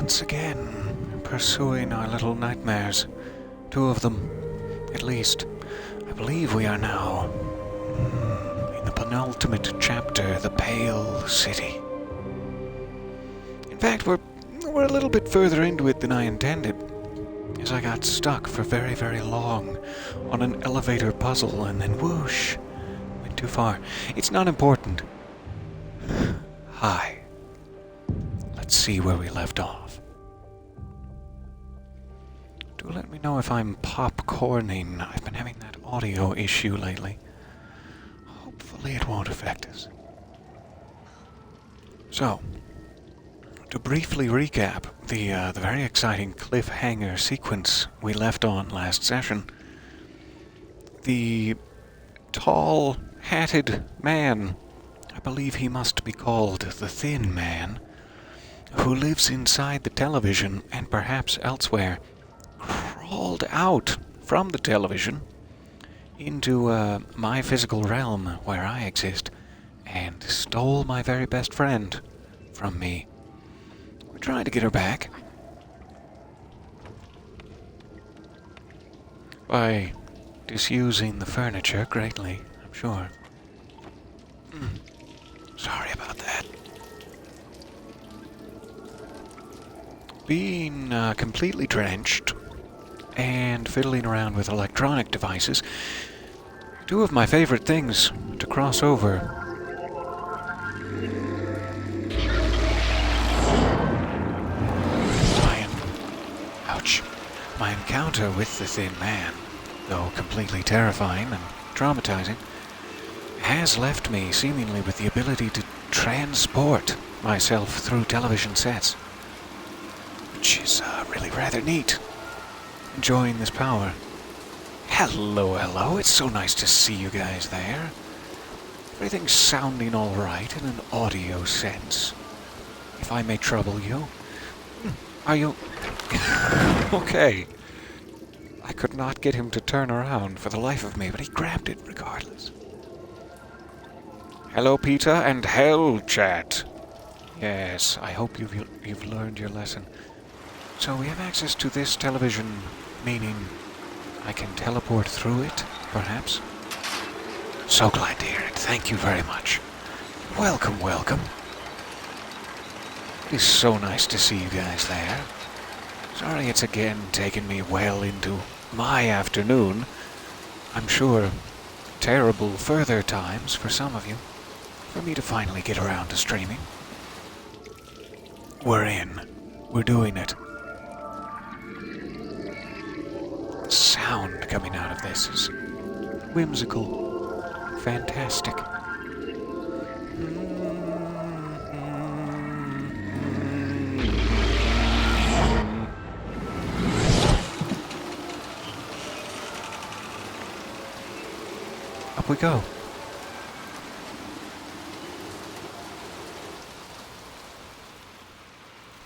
once again pursuing our little nightmares. Two of them, at least. I believe we are now in the penultimate chapter, the Pale City. In fact, we're a little bit further into it than I intended, as I got stuck for very, very long on an elevator puzzle and then whoosh, went too far. It's not important. Hi. Let's see where we left off. Do let me know if I'm popcorning. I've been having that audio issue lately. Hopefully it won't affect us. So, to briefly recap the very exciting cliffhanger sequence we left on last session, the tall, hatted man, I believe he must be called the Thin Man, who lives inside the television and perhaps elsewhere, crawled out from the television into my physical realm where I exist and stole my very best friend from me. We're trying to get her back by disusing the furniture greatly, I'm sure. Sorry about that. Being completely drenched and fiddling around with electronic devices, two of my favorite things to cross over. My encounter with the Thin Man, though completely terrifying and traumatizing, has left me seemingly with the ability to transport myself through television sets, which is really rather neat. Enjoying this power. Hello, it's so nice to see you guys there. Everything's sounding alright in an audio sense, if I may trouble you. Are you... Okay. I could not get him to turn around for the life of me, but he grabbed it regardless. Hello, Peter, and hell, chat. Yes, I hope you've learned your lesson. So we have access to this television, meaning I can teleport through it, perhaps? So glad to hear it. Thank you very much. Welcome. It is so nice to see you guys there. Sorry it's again taken me well into my afternoon. I'm sure terrible further times for some of you, for me to finally get around to streaming. We're in. We're doing it. The sound coming out of this is whimsical, fantastic. Up we go.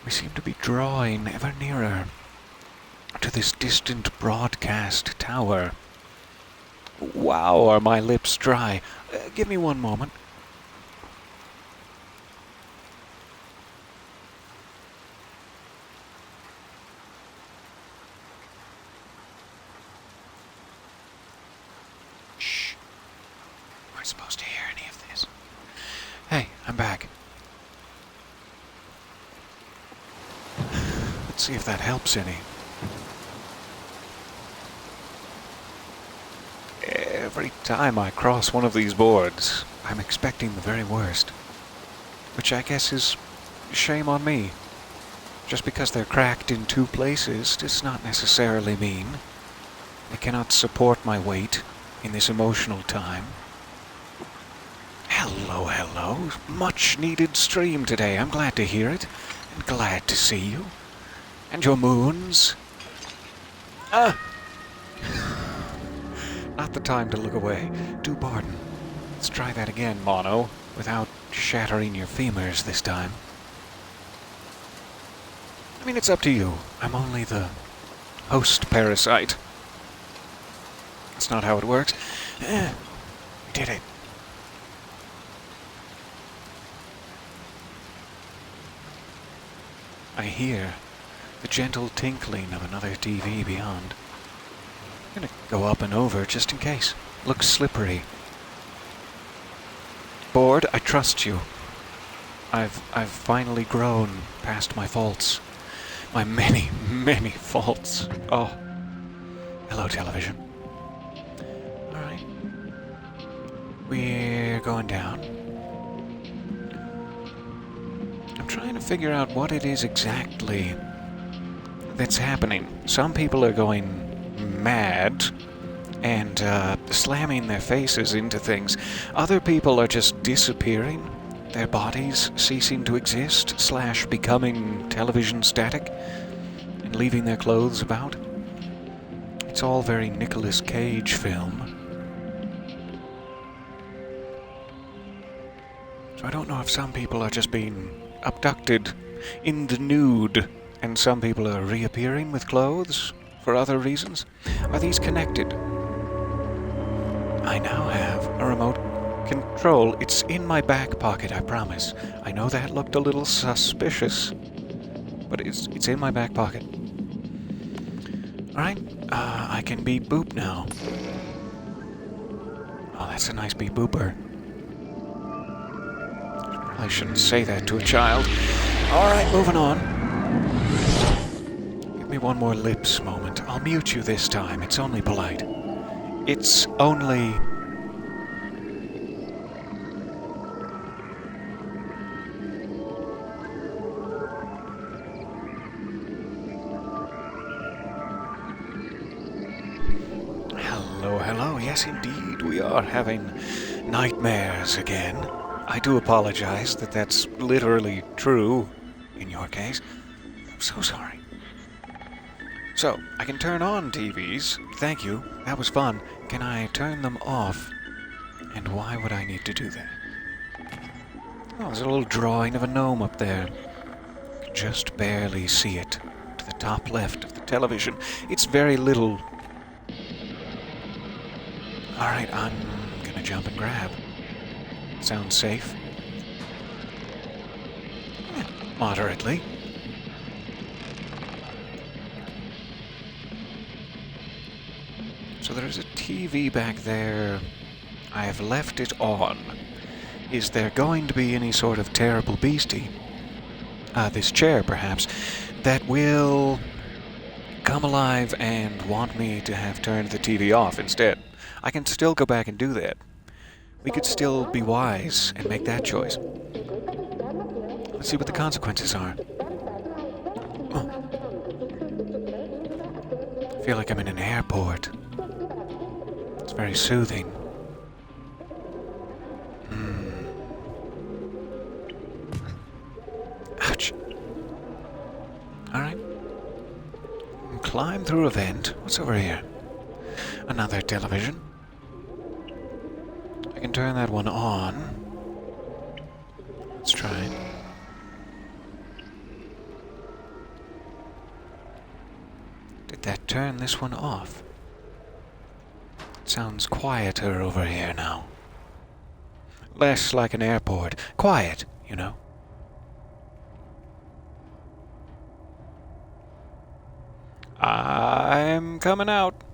We seem to be drawing ever nearer to this distant broadcast tower. Wow, are my lips dry. Give me one moment. Shh. Am I supposed to hear any of this? Hey, I'm back. Let's see if that helps any. Every time I cross one of these boards, I'm expecting the very worst. Which I guess is shame on me. Just because they're cracked in two places does not necessarily mean they cannot support my weight in this emotional time. Hello. Much needed stream today. I'm glad to hear it. And glad to see you. And your moons. Not the time to look away. Do pardon. Let's try that again, Mono, without shattering your femurs this time. I mean, it's up to you. I'm only the host parasite. That's not how it works. We did it. I hear the gentle tinkling of another TV beyond. I'm gonna go up and over just in case. Looks slippery. Board, I trust you. I've finally grown past my faults. My many, many faults. Oh. Hello, television. Alright. We're going down. I'm trying to figure out what it is exactly that's happening. Some people are going mad and slamming their faces into things. Other people are just disappearing, their bodies ceasing to exist, / becoming television static, and leaving their clothes about. It's all very Nicolas Cage film. So I don't know if some people are just being abducted in the nude, and some people are reappearing with clothes for other reasons. Are these connected? I now have a remote control. It's in my back pocket, I promise. I know that looked a little suspicious, but it's in my back pocket. Alright, I can beep boop now. Oh, that's a nice beep booper. I shouldn't say that to a child. Alright, moving on. Give me one more lips moment. I'll mute you this time. It's only polite. It's only... Hello, hello. Yes, indeed, we are having nightmares again. I do apologize that that's literally true in your case. I'm so sorry. So, I can turn on TVs. Thank you. That was fun. Can I turn them off? And why would I need to do that? Oh, there's a little drawing of a gnome up there. You can just barely see it to the top left of the television. It's very little. Alright, I'm gonna jump and grab. Sounds safe. Yeah, moderately. So there's a TV back there. I have left it on. Is there going to be any sort of terrible beastie? This chair, perhaps, that will come alive and want me to have turned the TV off instead. I can still go back and do that. We could still be wise and make that choice. Let's see what the consequences are. Oh. I feel like I'm in an airport. It's very soothing. Ouch. Alright. Climb through a vent. What's over here? Another television. I can turn that one on. Let's try it. Did that turn this one off? It sounds quieter over here now. Less like an airport. Quiet, you know. I'm coming out.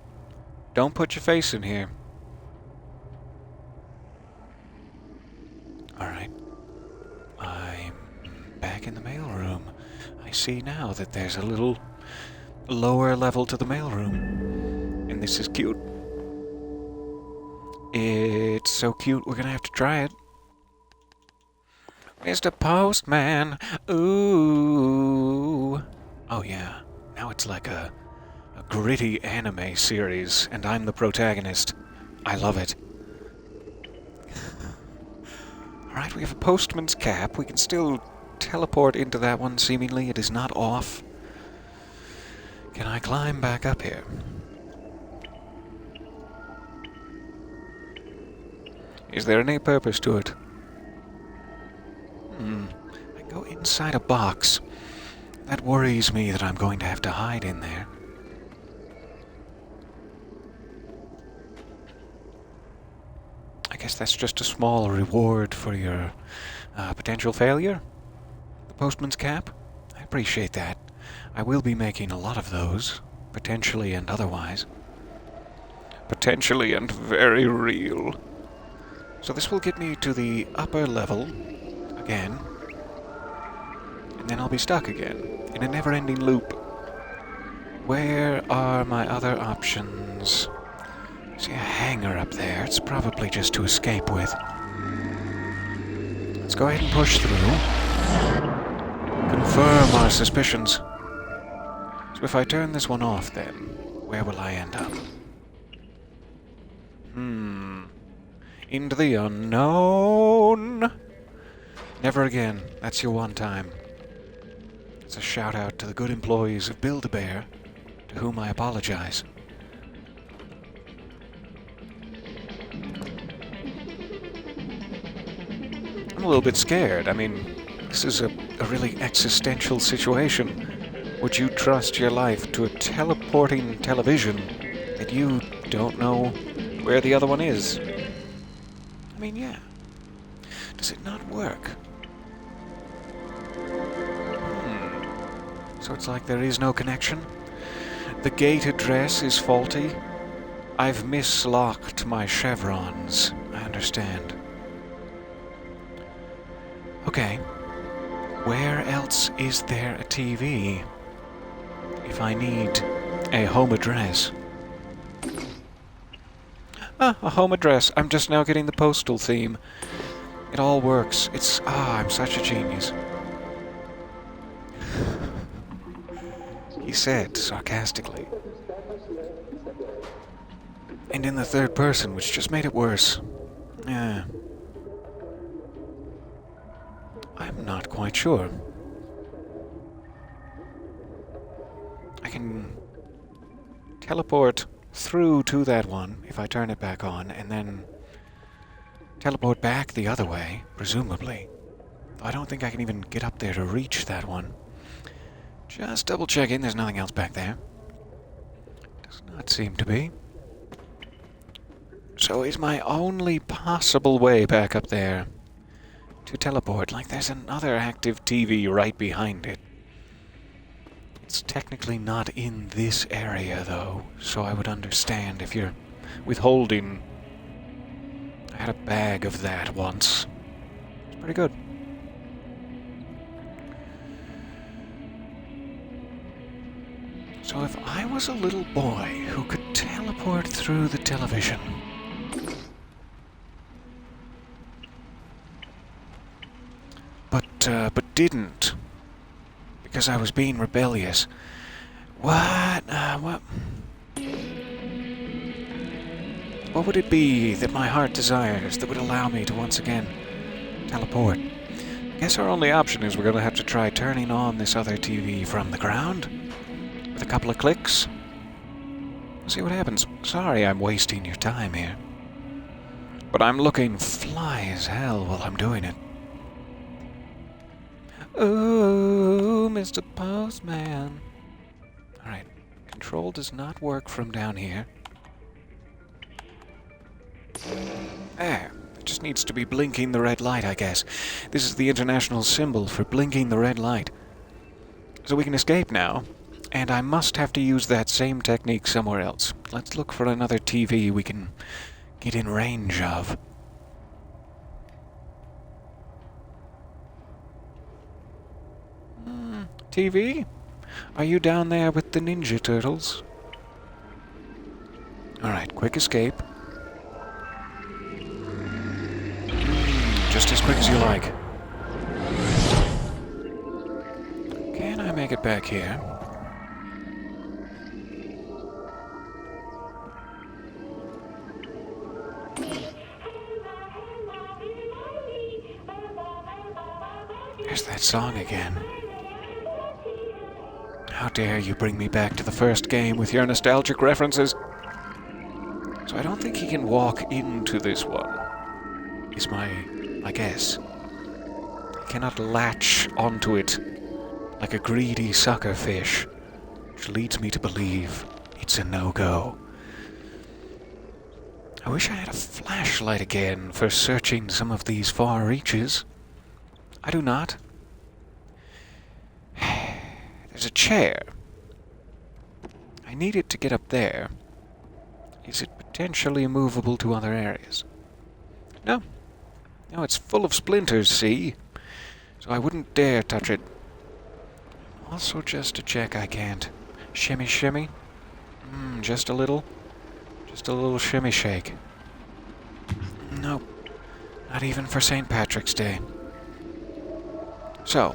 Don't put your face in here. Alright. I'm back in the mailroom. I see now that there's a little lower level to the mailroom. And this is cute. It's so cute, we're gonna have to try it. Mr. Postman! Ooh! Oh yeah, now it's like a gritty anime series, and I'm the protagonist. I love it. Alright, we have a postman's cap. We can still teleport into that one, seemingly. It is not off. Can I climb back up here? Is there any purpose to it? I go inside a box. That worries me that I'm going to have to hide in there. I guess that's just a small reward for your potential failure. The postman's cap. I appreciate that. I will be making a lot of those, potentially and otherwise. Potentially and very real. So this will get me to the upper level again, and then I'll be stuck again in a never-ending loop. Where are my other options? See a hangar up there. It's probably just to escape with. Let's go ahead and push through. Confirm our suspicions. So if I turn this one off then, where will I end up? Into the unknown. Never again. That's your one time. It's a shout out to the good employees of Build-A-Bear, to whom I apologize. I'm a little bit scared. I mean, this is a really existential situation. Would you trust your life to a teleporting television that you don't know where the other one is? I mean, yeah. Does it not work? So it's like there is no connection? The gate address is faulty? I've mislocked my chevrons. I understand. Okay. Where else is there a TV? If I need a home address. Ah, a home address. I'm just now getting the postal theme. It all works. I'm such a genius. He said, sarcastically. And in the third person, which just made it worse. Yeah. I'm not quite sure. I can teleport through to that one if I turn it back on, and then teleport back the other way, presumably. I don't think I can even get up there to reach that one. Just double checking, there's nothing else back there. Does not seem to be. So is my only possible way back up there to teleport? Like there's another active TV right behind it. It's technically not in this area though, so I would understand if you're withholding. I had a bag of that once. It's pretty good. So if I was a little boy who could teleport through the television, but didn't, because I was being rebellious, what would it be that my heart desires that would allow me to once again teleport? I guess our only option is we're going to have to try turning on this other TV from the ground. With a couple of clicks. See what happens. Sorry I'm wasting your time here. But I'm looking fly as hell while I'm doing it. Ooh, Mr. Postman. Alright. Control does not work from down here. There. It just needs to be blinking the red light, I guess. This is the international symbol for blinking the red light. So we can escape now. And I must have to use that same technique somewhere else. Let's look for another TV we can get in range of. TV? Are you down there with the Ninja Turtles? Alright, quick escape. Just as quick as you like. Can I make it back here? There's that song again. How dare you bring me back to the first game with your nostalgic references? So I don't think he can walk into this one, is my guess. He cannot latch onto it like a greedy sucker fish, which leads me to believe it's a no-go. I wish I had a flashlight again for searching some of these far reaches. I do not. There's a chair. I need it to get up there. Is it potentially movable to other areas? No. No, it's full of splinters, see? So I wouldn't dare touch it. Also, just to check I can't. Shimmy shimmy? Just a little? Just a little shimmy shake. Nope. Not even for St. Patrick's Day. So,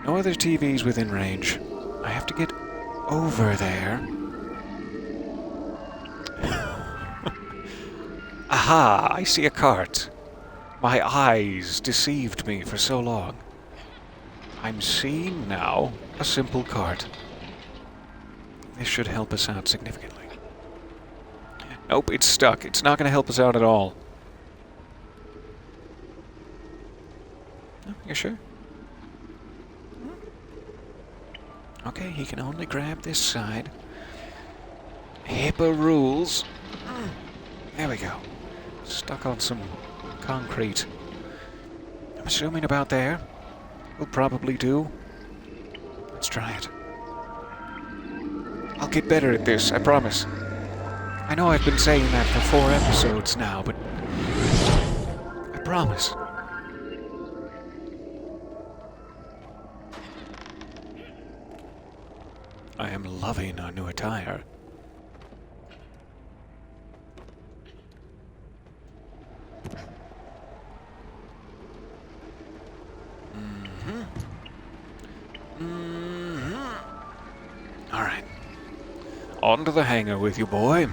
no other TVs within range. I have to get over there. Aha! I see a cart. My eyes deceived me for so long. I'm seeing now a simple cart. This should help us out significantly. Nope, it's stuck. It's not going to help us out at all. Oh, you sure? Okay, he can only grab this side. HIPAA rules. There we go. Stuck on some concrete. I'm assuming about there. We'll probably do. Let's try it. I'll get better at this, I promise. I know I've been saying that for 4 episodes now, but I promise. I am loving our new attire. Alright. On to the hangar with you, boy.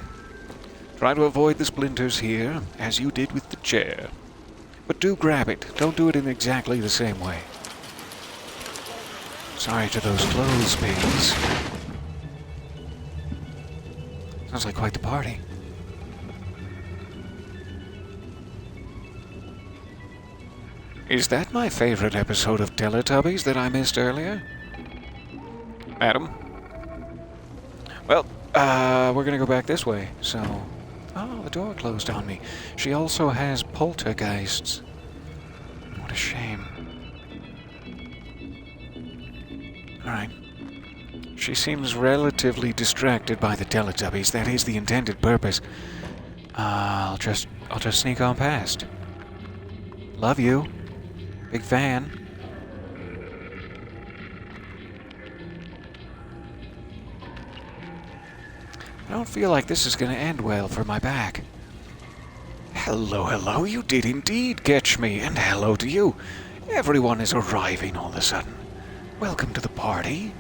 Try to avoid the splinters here, as you did with the chair. But do grab it. Don't do it in exactly the same way. Sorry to those clothespins. Sounds like quite the party. Is that my favorite episode of Teletubbies that I missed earlier? Madam? Well, we're gonna go back this way, so... Oh, the door closed on me. She also has poltergeists. What a shame. Alright. She seems relatively distracted by the Teletubbies. That is the intended purpose. I'll just sneak on past. Love you. Big fan. I don't feel like this is going to end well for my back. Hello, hello, you did indeed catch me, and hello to you. Everyone is arriving all of a sudden. Welcome to the party.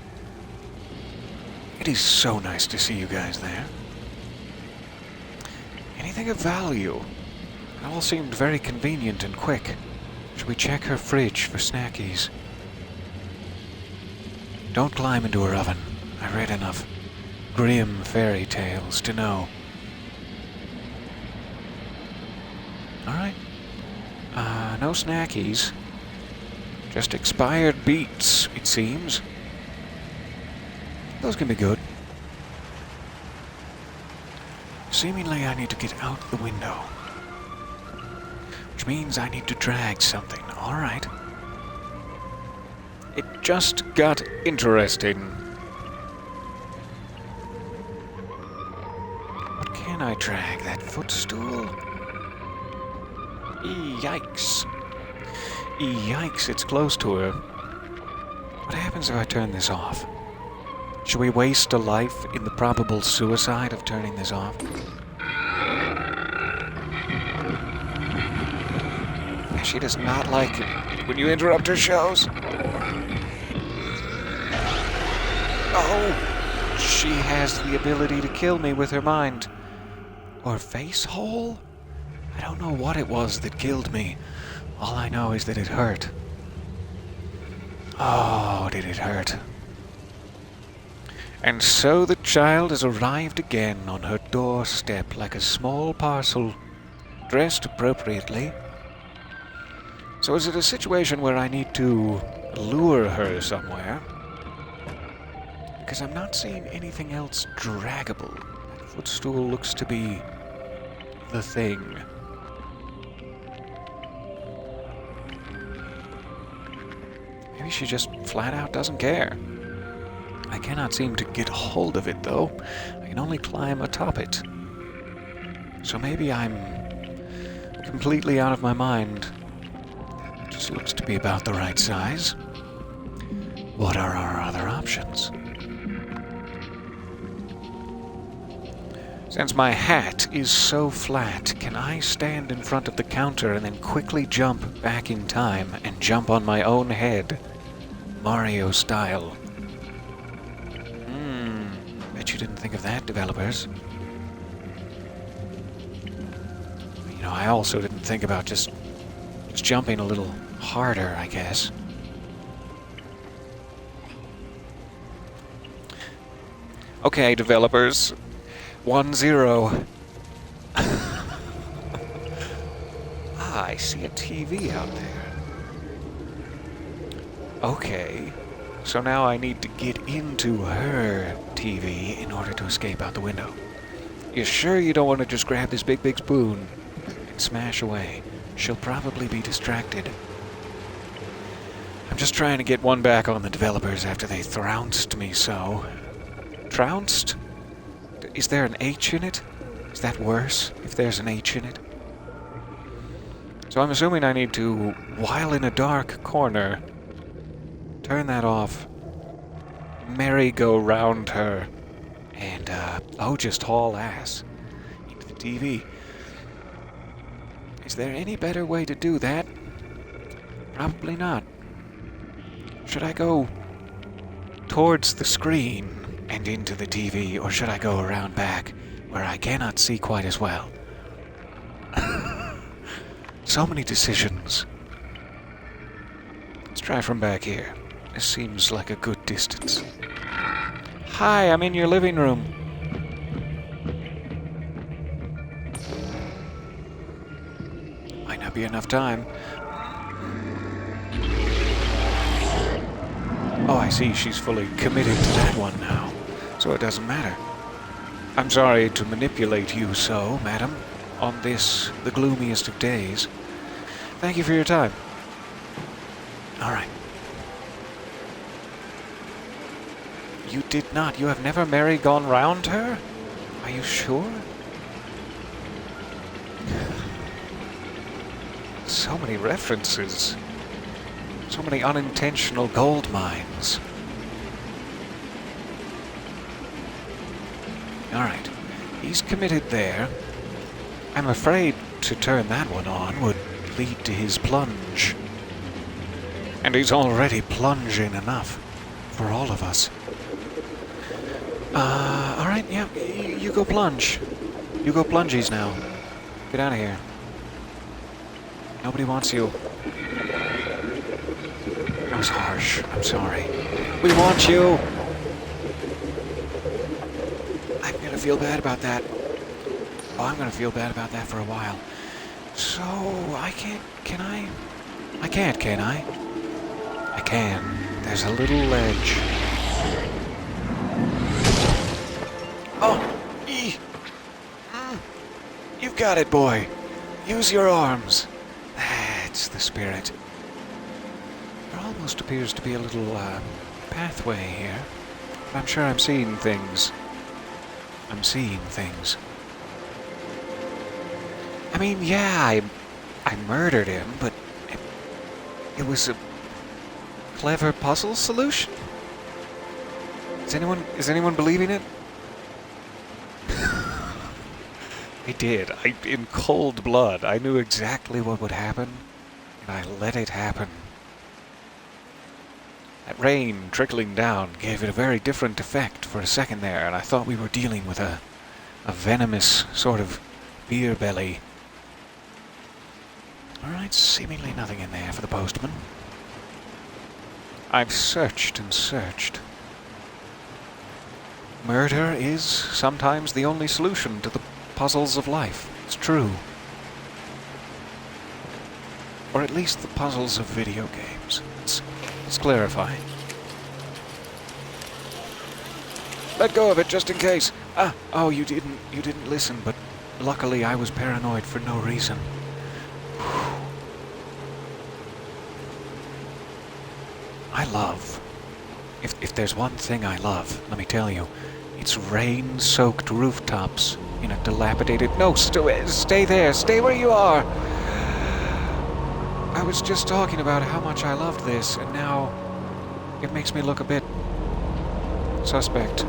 It is so nice to see you guys there. Anything of value? It all seemed very convenient and quick. Should we check her fridge for snackies? Don't climb into her oven. I read enough grim fairy tales to know. Alright. No snackies. Just expired beets, it seems. Those can be good. Seemingly I need to get out the window. Which means I need to drag something. Alright. It just got interesting. What can I drag? That footstool? Yikes. Yikes, it's close to her. What happens if I turn this off? Should we waste a life in the probable suicide of turning this off? She does not like it when you interrupt her shows. Oh, she has the ability to kill me with her mind. Or face hole? I don't know what it was that killed me. All I know is that it hurt. Oh, did it hurt. And so the child has arrived again on her doorstep like a small parcel, dressed appropriately. So is it a situation where I need to lure her somewhere? Because I'm not seeing anything else draggable. That footstool looks to be the thing. Maybe she just flat out doesn't care. I cannot seem to get hold of it, though. I can only climb atop it. So maybe I'm completely out of my mind. It just looks to be about the right size. What are our other options? Since my hat is so flat, can I stand in front of the counter and then quickly jump back in time and jump on my own head? Mario style. Bet you didn't think of that, developers. You know, I also didn't think about just jumping a little harder, I guess. Okay, developers. 1-0. I see a TV out there. Okay, so now I need to get into her TV in order to escape out the window. You sure you don't want to just grab this big spoon and smash away? She'll probably be distracted. I'm just trying to get one back on the developers after they trounced me so. Trounced? Is there an H in it? Is that worse, if there's an H in it? So I'm assuming I need to, while in a dark corner, turn that off, merry-go-round her, and, just haul ass into the TV. Is there any better way to do that? Probably not. Should I go towards the screen and into the TV, or should I go around back where I cannot see quite as well? So many decisions. Let's try from back here. This seems like a good distance. Hi, I'm in your living room. Might not be enough time. Oh, I see. She's fully committed to that one now. So it doesn't matter. I'm sorry to manipulate you so, madam, on this, the gloomiest of days. Thank you for your time. All right. You did not. You have never merry-gone round her? Are you sure? So many references. So many unintentional gold mines. Alright. He's committed there. I'm afraid to turn that one on would lead to his plunge. And he's already plunging enough for all of us. Alright, yeah, you go plunge. You go plungies now. Get out of here. Nobody wants you. That was harsh. I'm sorry. We want you! I'm gonna feel bad about that. Oh, I'm gonna feel bad about that for a while. So, I can't... Can I? I can't, can I? I can. There's a little ledge. Oh! You've got it, boy. Use your arms. That's the spirit. There almost appears to be a little, pathway here. But I'm sure I'm seeing things. I'm seeing things. I mean, yeah, I murdered him, but it was a clever puzzle solution? Is anyone believing it? I did. In cold blood, I knew exactly what would happen, and I let it happen. That rain trickling down gave it a very different effect for a second there, and I thought we were dealing with a venomous sort of beer belly. Alright, seemingly nothing in there for the postman. I've searched and searched. Murder is sometimes the only solution to the puzzles of life. It's true. Or at least the puzzles of video games. Let's clarify. Let go of it just in case. Oh, you didn't listen, but luckily I was paranoid for no reason. I love If there's one thing I love, let me tell you, it's rain-soaked rooftops in a dilapidated... No, stay there. Stay where you are. I was just talking about how much I loved this, and now it makes me look a bit suspect.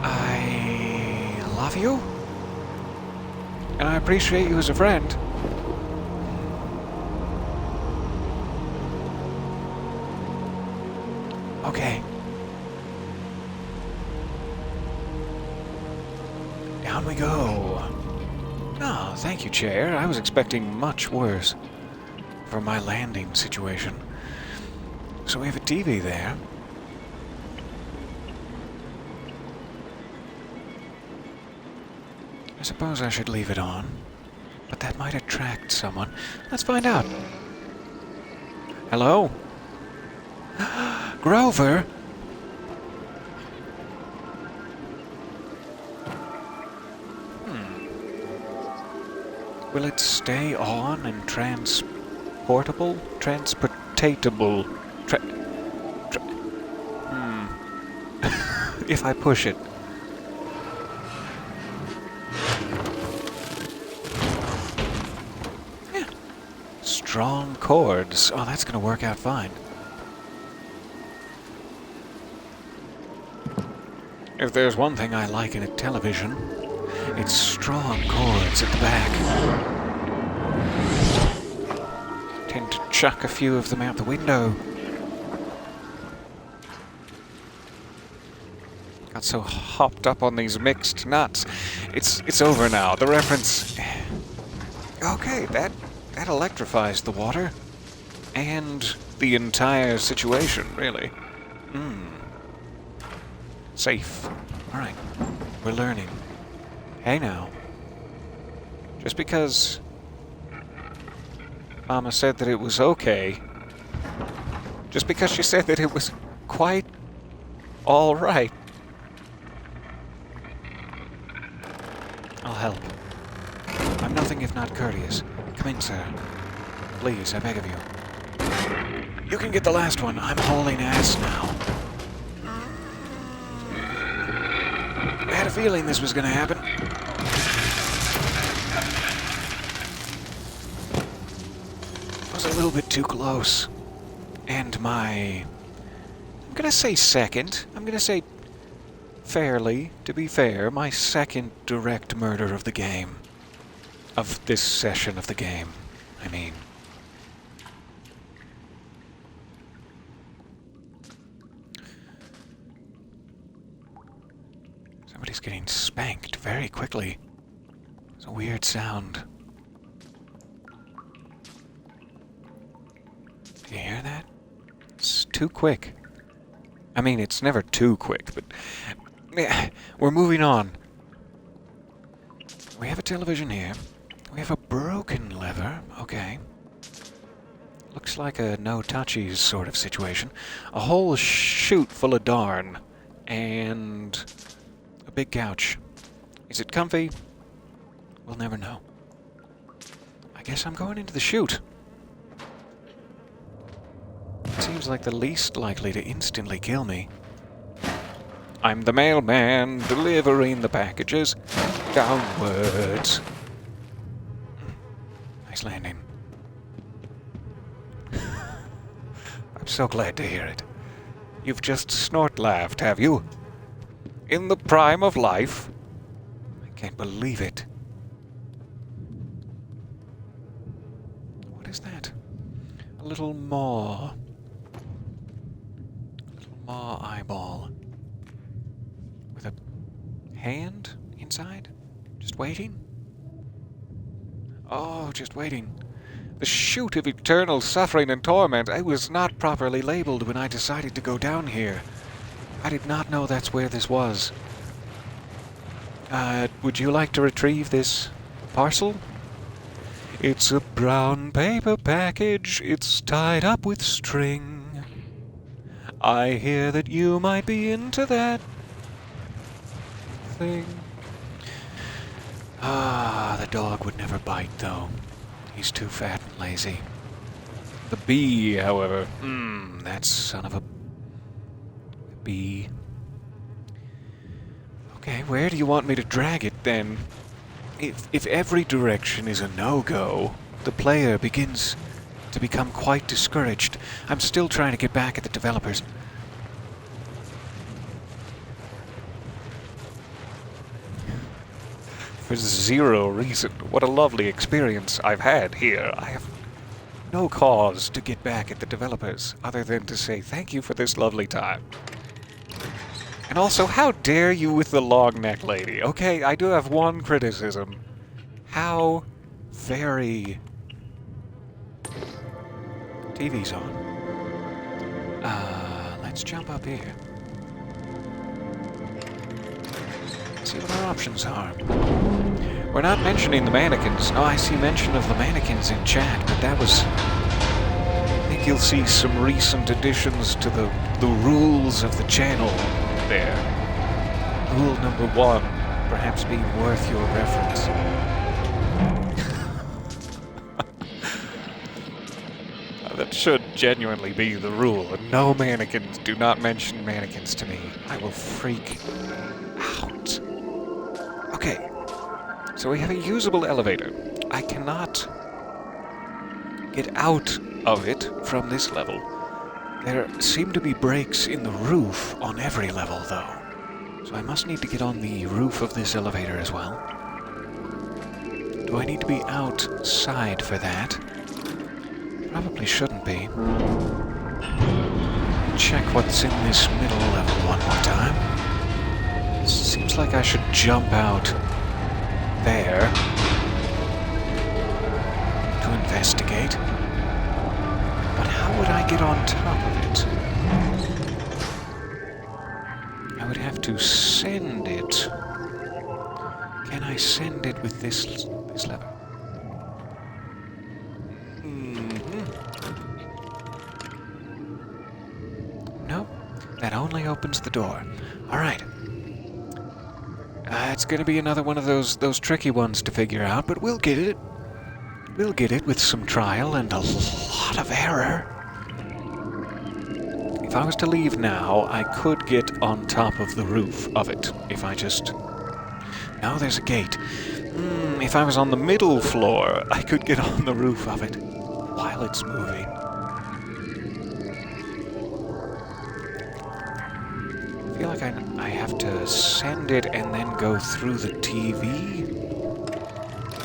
I love you, and I appreciate you as a friend. Okay. Down we go. Oh, thank you, chair. I was expecting much worse for my landing situation. So we have a TV there. I suppose I should leave it on, but that might attract someone. Let's find out. Hello? Grover? Will it stay on and transportable? Transportatable? If I push it. Yeah. Strong cords. Oh, that's gonna work out fine. If there's one thing I like in a television, it's strong cords at the back. Tend to chuck a few of them out the window. Got so hopped up on these mixed nuts. It's over now. The reference... Okay, that electrifies the water. And the entire situation, really. Safe. Alright. We're learning. Hey now. Just because Mama said that it was okay, just because she said that it was quite alright, I'll help. I'm nothing if not courteous. Come in, sir. Please, I beg of you. You can get the last one. I'm hauling ass now. I had a feeling this was going to happen. I was a little bit too close. And I'm going to say second. I'm going to say fairly, to be fair, my second direct murder of the game. Of this session of the game, I mean. Somebody's getting spanked very quickly. It's a weird sound. Do you hear that? It's too quick. I mean, it's never too quick, but... We're moving on. We have a television here. We have a broken lever. Okay. Looks like a no-touchies sort of situation. A whole chute full of darn. And... a big couch. Is it comfy? We'll never know. I guess I'm going into the chute. It seems like the least likely to instantly kill me. I'm the mailman delivering the packages downwards. Nice landing. I'm so glad to hear it. You've just snort-laughed, have you? In the prime of life? I can't believe it. What is that? A little maw. A little maw eyeball. With a hand inside? Just waiting? Oh, just waiting. The chute of eternal suffering and torment. I was not properly labeled when I decided to go down here. I did not know that's where this was. Would you like to retrieve this parcel? It's a brown paper package. It's tied up with string. I hear that you might be into that thing. Ah, the dog would never bite, though. He's too fat and lazy. The bee, however, that son of a bee. Okay, where do you want me to drag it, then? If every direction is a no-go, the player begins to become quite discouraged. I'm still trying to get back at the developers. For zero reason. What a lovely experience I've had here. I have no cause to get back at the developers, other than to say thank you for this lovely time. And also, how dare you with the long neck lady? Okay, I do have one criticism. How very... TV's on. Let's jump up here. See what our options are. We're not mentioning the mannequins. No, I see mention of the mannequins in chat, but that was... I think you'll see some recent additions to the rules of the channel there. Rule number 1, perhaps being worth your reference. That should genuinely be the rule. No mannequins. Do not mention mannequins to me. I will freak out. Okay. So we have a usable elevator. I cannot get out of it from this level. There seem to be breaks in the roof on every level, though. So I must need to get on the roof of this elevator as well. Do I need to be outside for that? Probably shouldn't be. Check what's in this middle level one more time. Seems like I should jump out there to investigate. But how would I get on top of it? I would have to send it. Can I send it with this lever? Nope. That only opens the door. Alright. It's gonna be another one of those tricky ones to figure out, but we'll get it. We'll get it with some trial and a lot of error. If I was to leave now, I could get on top of the roof of it. If I just... No, there's a gate. If I was on the middle floor, I could get on the roof of it while it's moving. I feel like I have to send it and then go through the TV.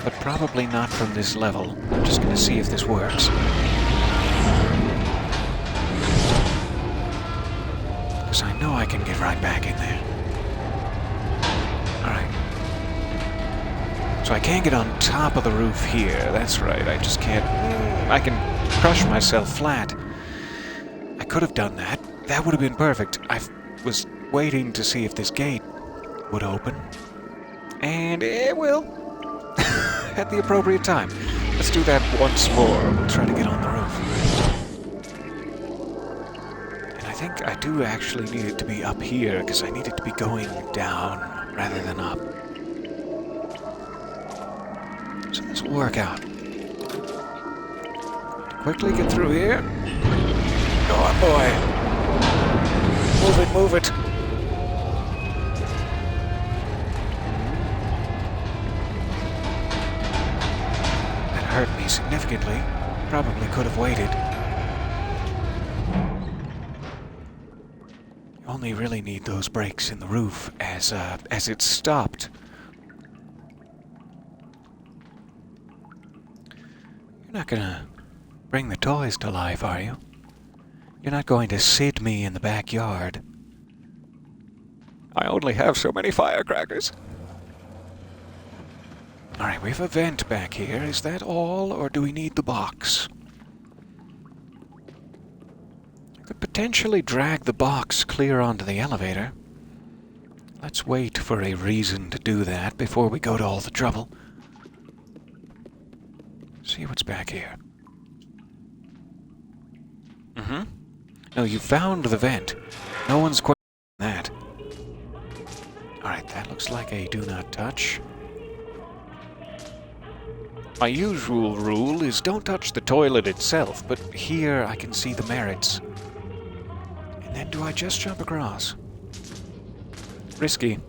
But probably not from this level. I'm just going to see if this works. Because I know I can get right back in there. Alright. So I can't get on top of the roof here. That's right, I just can't... I can crush myself flat. I could have done that. That would have been perfect. I was waiting to see if this gate would open. And it will. At the appropriate time. Let's do that once more. We'll try to get on the roof. And I think I do actually need it to be up here, because I need it to be going down rather than up. So this will work out. Quickly get through here. Go on, boy. Move it, move it. Hurt me significantly. Probably could have waited. You only really need those breaks in the roof as it's stopped. You're not gonna bring the toys to life, are you? You're not going to Sid me in the backyard. I only have so many firecrackers. Alright, we have a vent back here. Is that all, or do we need the box? I could potentially drag the box clear onto the elevator. Let's wait for a reason to do that before we go to all the trouble. See what's back here. No, you found the vent. No one's questioning that. Alright, that looks like a do not touch. My usual rule is don't touch the toilet itself, but here I can see the merits. And then do I just jump across? Risky.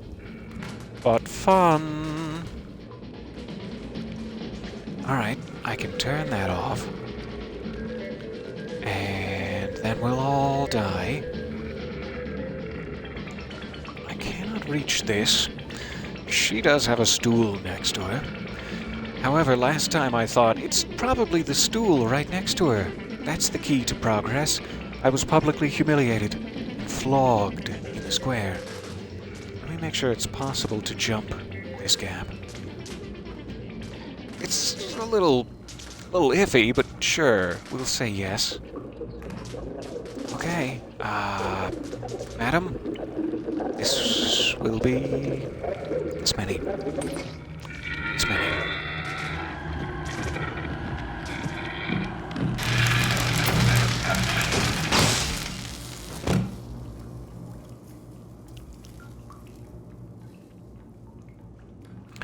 But fun. Alright, I can turn that off. And then we'll all die. I cannot reach this. She does have a stool next to her. However, last time I thought, it's probably the stool right next to her. That's the key to progress. I was publicly humiliated and flogged in the square. Let me make sure it's possible to jump this gap. It's a little iffy, but sure, we'll say yes. Okay, madam, this will be this many. This many.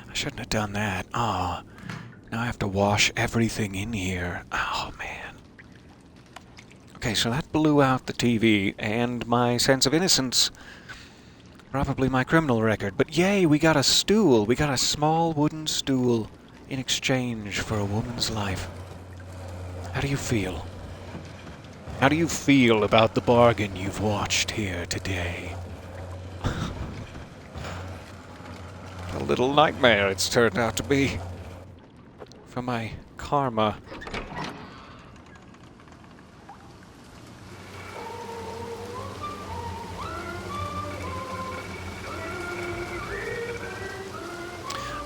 I shouldn't have done that. Oh, now I have to wash everything in here. Oh, man. Okay, so that blew out the TV and my sense of innocence. Probably my criminal record. But yay, we got a stool. We got a small wooden stool in exchange for a woman's life. How do you feel? How do you feel about the bargain you've watched here today? A little nightmare it's turned out to be. For my karma.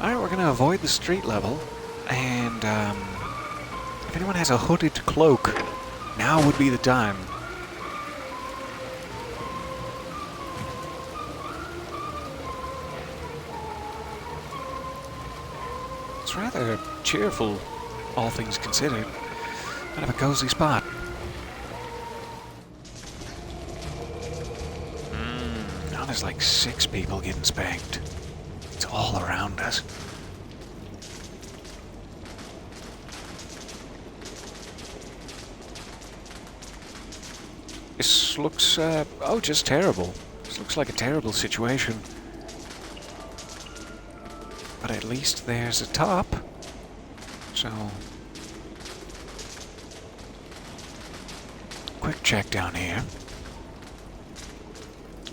Alright, we're gonna avoid the street level, and if anyone has a hooded cloak, now would be the time. It's rather cheerful, all things considered. Kind of a cozy spot. Now there's like 6 people getting spanked. It's all around us. This looks, just terrible. This looks like a terrible situation. But at least there's a top. So... quick check down here.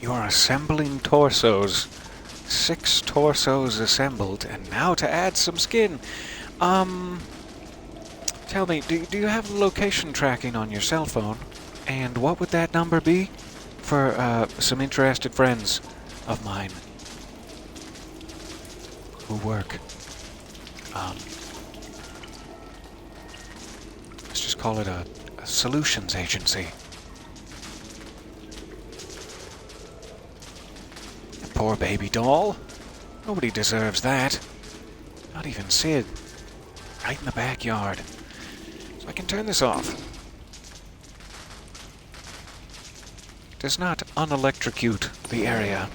You're assembling torsos. 6 torsos assembled, and now to add some skin. Tell me, do you have location tracking on your cell phone? And what would that number be for some interested friends of mine who work? Let's just call it a solutions agency. Poor baby doll. Nobody deserves that. Not even Sid. Right in the backyard. So I can turn this off. Does not unelectrocute the area.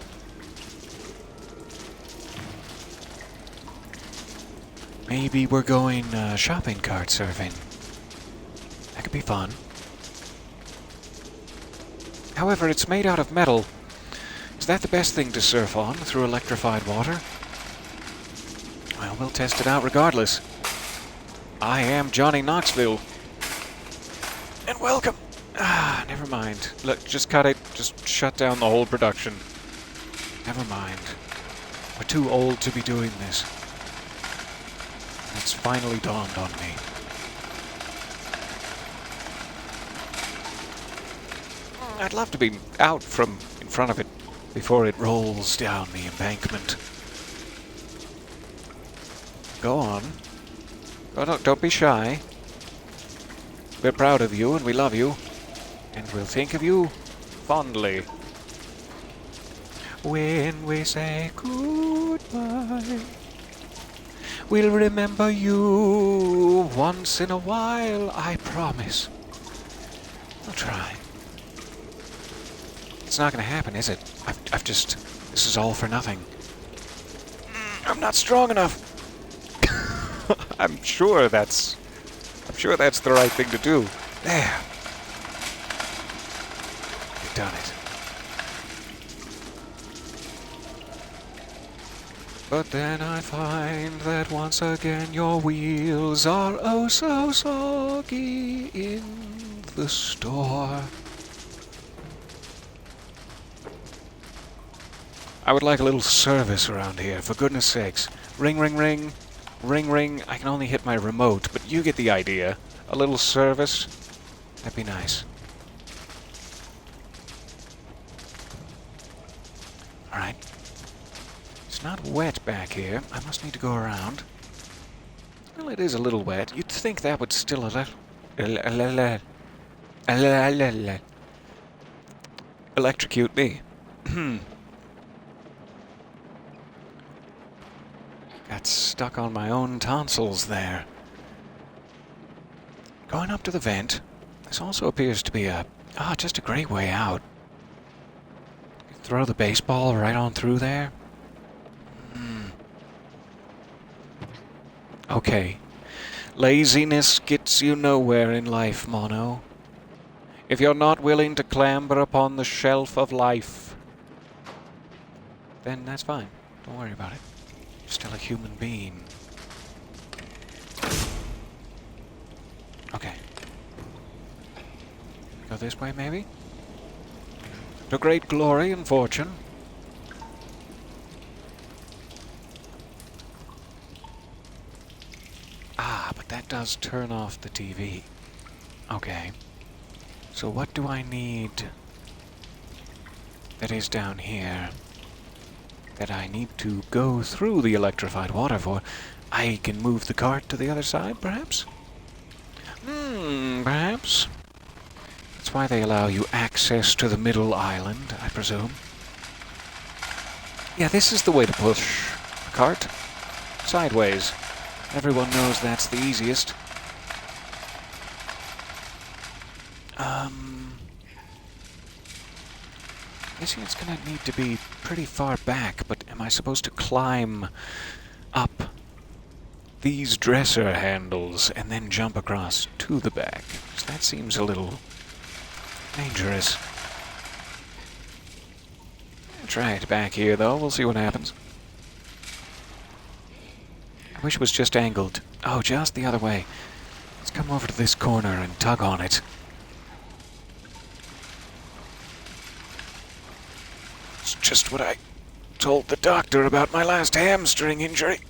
Maybe we're going shopping cart surfing. That could be fun. However, it's made out of metal. Is that the best thing to surf on, through electrified water? Well, we'll test it out regardless. I am Johnny Knoxville. And welcome! Ah, never mind. Look, just cut it. Just shut down the whole production. Never mind. We're too old to be doing this. It's finally dawned on me. I'd love to be out from in front of it before it rolls down the embankment. Go on. Oh, don't be shy. We're proud of you and we love you. And we'll think of you fondly. When we say goodbye, we'll remember you once in a while, I promise. I'll try. It's not going to happen, is it? I've just... This is all for nothing. I'm not strong enough. I'm sure that's the right thing to do. There. You've done it. But then I find that once again your wheels are oh so soggy in the store. I would like a little service around here, for goodness sakes. Ring, ring, ring. Ring, ring. I can only hit my remote, but you get the idea. A little service. That'd be nice. Alright. It's not wet back here. I must need to go around. Well, it is a little wet. You'd think that would still electrocute me. Got stuck on my own tonsils there. Going up to the vent. This also appears to be just a great way out. Throw the baseball right on through there. Okay. Laziness gets you nowhere in life, Mono. If you're not willing to clamber upon the shelf of life, then that's fine. Don't worry about it. You're still a human being. Okay. Go this way, maybe? To great glory and fortune. But that does turn off the TV. Okay. So what do I need that is down here that I need to go through the electrified water for? I can move the cart to the other side, perhaps? Perhaps. That's why they allow you access to the middle island, I presume. Yeah, this is the way to push a cart. Sideways. Everyone knows that's the easiest. Guessing it's gonna need to be pretty far back, but am I supposed to climb up these dresser handles and then jump across to the back? That seems a little dangerous. I'll try it back here, though. We'll see what happens. I wish it was just angled. Oh, just the other way. Let's come over to this corner and tug on it. It's just what I told the doctor about my last hamstring injury.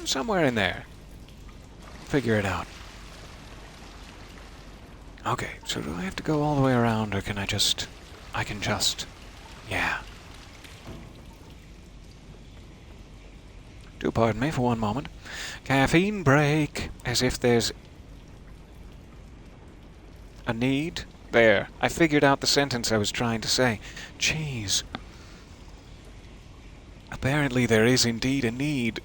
Somewhere in there. Figure it out. Okay, so do I have to go all the way around, or can I just... Yeah. Do pardon me for one moment. Caffeine break, as if there's a need. There, I figured out the sentence I was trying to say. Jeez. Apparently there is indeed a need.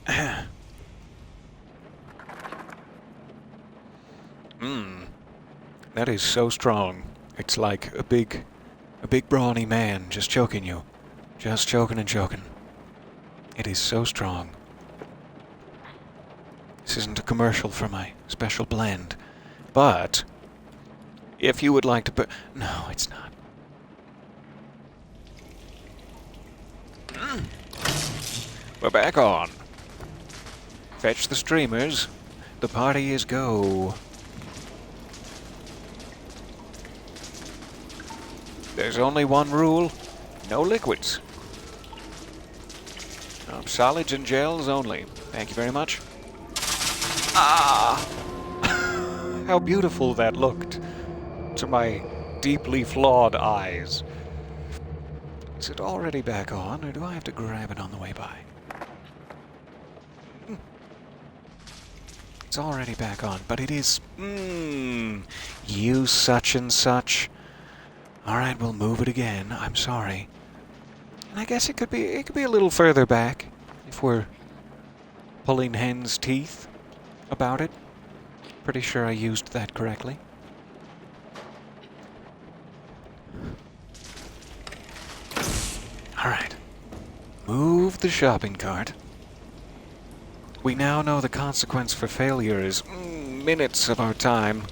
That is so strong. It's like a big brawny man just choking you. Just choking and choking. It is so strong. This isn't a commercial for my special blend. But if you would like to no, it's not. We're back on. Fetch the streamers. The party is go. There's only one rule. No liquids. Solids and gels only. Thank you very much. How beautiful that looked to my deeply flawed eyes. Is it already back on, or do I have to grab it on the way by? It's already back on, but it is... you such and such. Alright, we'll move it again. I'm sorry. And I guess it could be a little further back, if we're pulling hen's teeth about it. Pretty sure I used that correctly. Move the shopping cart. We now know the consequence for failure is minutes of our time.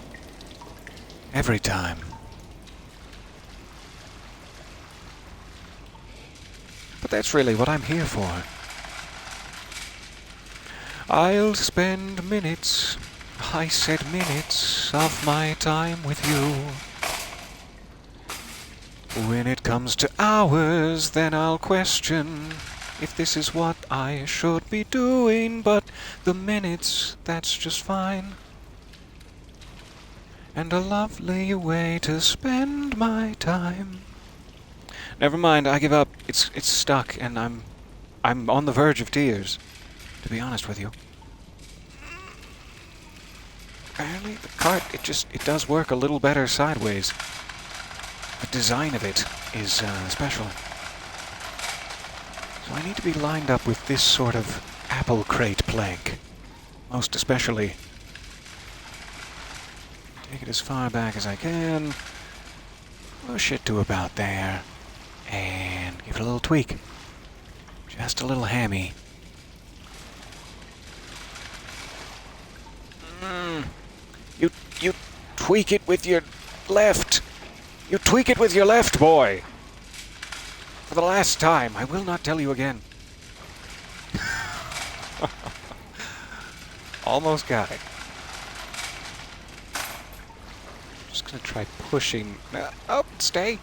Every time. But that's really what I'm here for. I'll spend minutes, I said minutes, of my time with you. When it comes to hours, then I'll question if this is what I should be doing, but the minutes, that's just fine. And a lovely way to spend my time. Never mind, I give up. It's stuck, and I'm on the verge of tears, to be honest with you. Apparently, the cart, it does work a little better sideways. The design of it is special. So I need to be lined up with this sort of apple crate plank. Most especially. Take it as far back as I can. Push it to about there. And give it a little tweak. Just a little hammy. You tweak it with your left. You tweak it with your left, boy. For the last time, I will not tell you again. Almost got it. Just gonna try pushing. Oh, stay.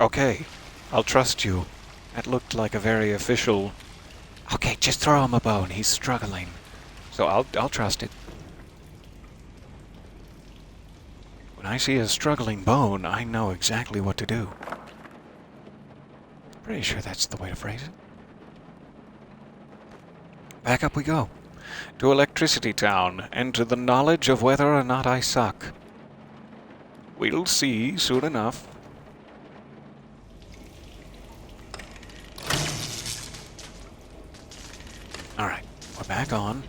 Okay, I'll trust you. That looked like a very official. Okay, just throw him a bone. He's struggling, so I'll trust it. When I see a struggling bone, I know exactly what to do. Pretty sure that's the way to phrase it. Back up we go. To Electricity Town, and to the knowledge of whether or not I suck. We'll see soon enough. Alright, we're back on.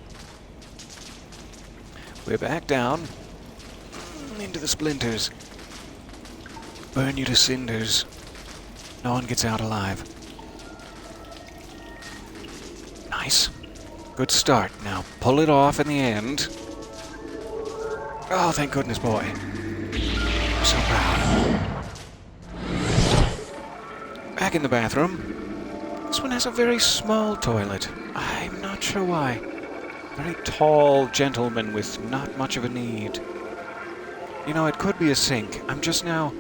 We're back down. Into the splinters. Burn you to cinders. No one gets out alive. Nice. Good start. Now pull it off in the end. Oh, thank goodness, boy. I'm so proud. Back in the bathroom. This one has a very small toilet. I'm not sure why. Very tall gentleman with not much of a need. You know, it could be a sink. I'm just now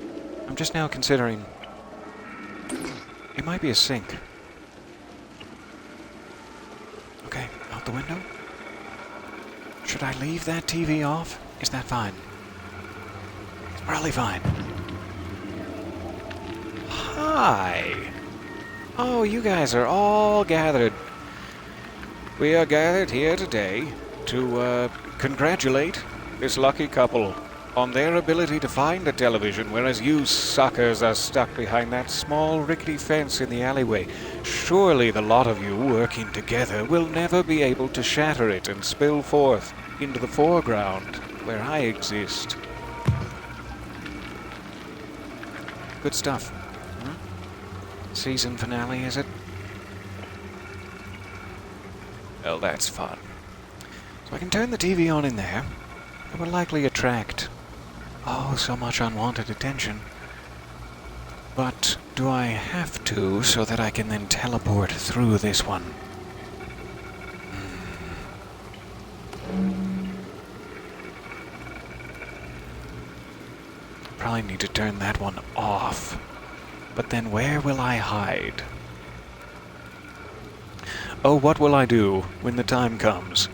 considering. It might be a sink. Okay, out the window. Should I leave that TV off? Is that fine? It's probably fine. Hi! Oh, you guys are all gathered. We are gathered here today to congratulate this lucky couple on their ability to find a television, whereas you suckers are stuck behind that small rickety fence in the alleyway. Surely the lot of you working together will never be able to shatter it and spill forth into the foreground where I exist. Good stuff. Season finale, is it? Well, that's fun. So I can turn the TV on in there. It will likely attract so much unwanted attention. But do I have to so that I can then teleport through this one? Probably need to turn that one off. But then where will I hide? Oh, what will I do when the time comes?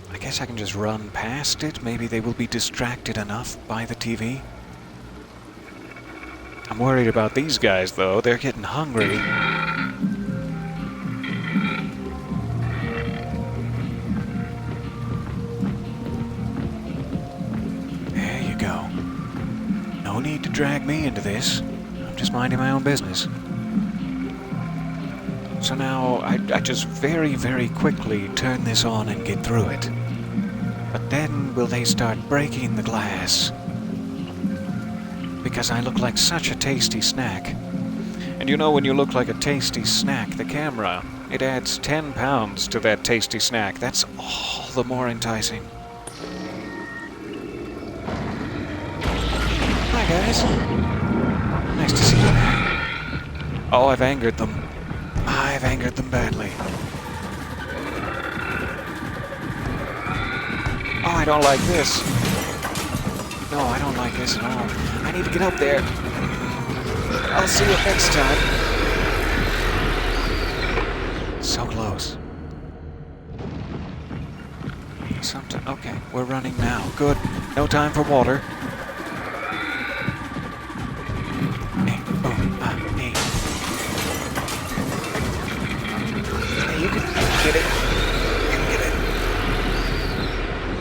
I guess I can just run past it. Maybe they will be distracted enough by the TV. I'm worried about these guys, though. They're getting hungry. There you go. No need to drag me into this. I'm just minding my own business. So now I just very, very quickly turn this on and get through it. But then will they start breaking the glass? Because I look like such a tasty snack. And you know, when you look like a tasty snack, the camera, it adds 10 pounds to that tasty snack. That's all the more enticing. Hi, guys. Nice to see you there. Oh, I've angered them. I've angered them badly. Oh, I don't like this. No, I don't like this at all. I need to get up there. I'll see you next time. So close. Okay, we're running now. Good. No time for water. Hey, hey. Hey, you can get it. You can get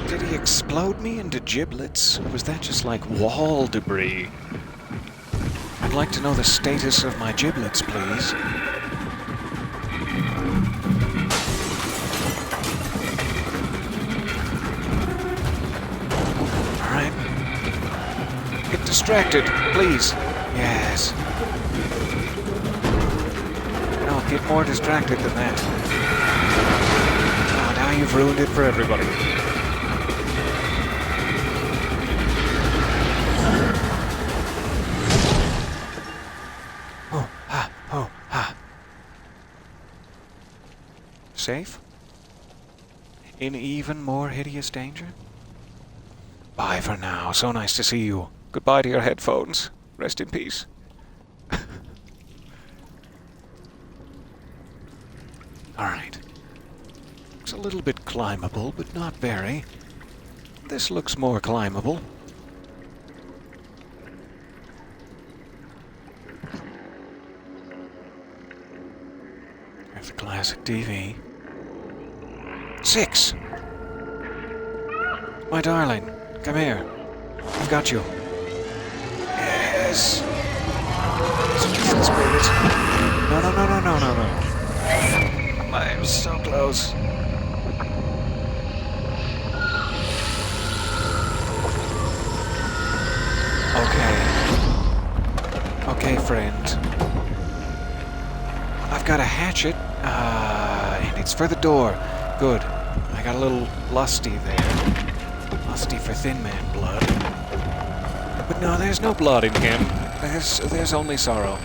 it. Did he explode me into giblets? Or was that just like wall debris? I'd like to know the status of my giblets, please. Alright. Get distracted, please. Yes. No, get more distracted than that. Oh, now you've ruined it for everybody. Safe? In even more hideous danger? Bye for now. So nice to see you. Goodbye to your headphones. Rest in peace. Alright. Looks a little bit climbable, but not very. This looks more climbable. There's a classic TV. 6! My darling, come here. I've got you. Yes! Sweet spirit. No. I'm so close. Okay, friend. I've got a hatchet, and it's for the door. Good. I got a little lusty there. Lusty for Thin Man blood. But no, there's no blood in him. There's only sorrow.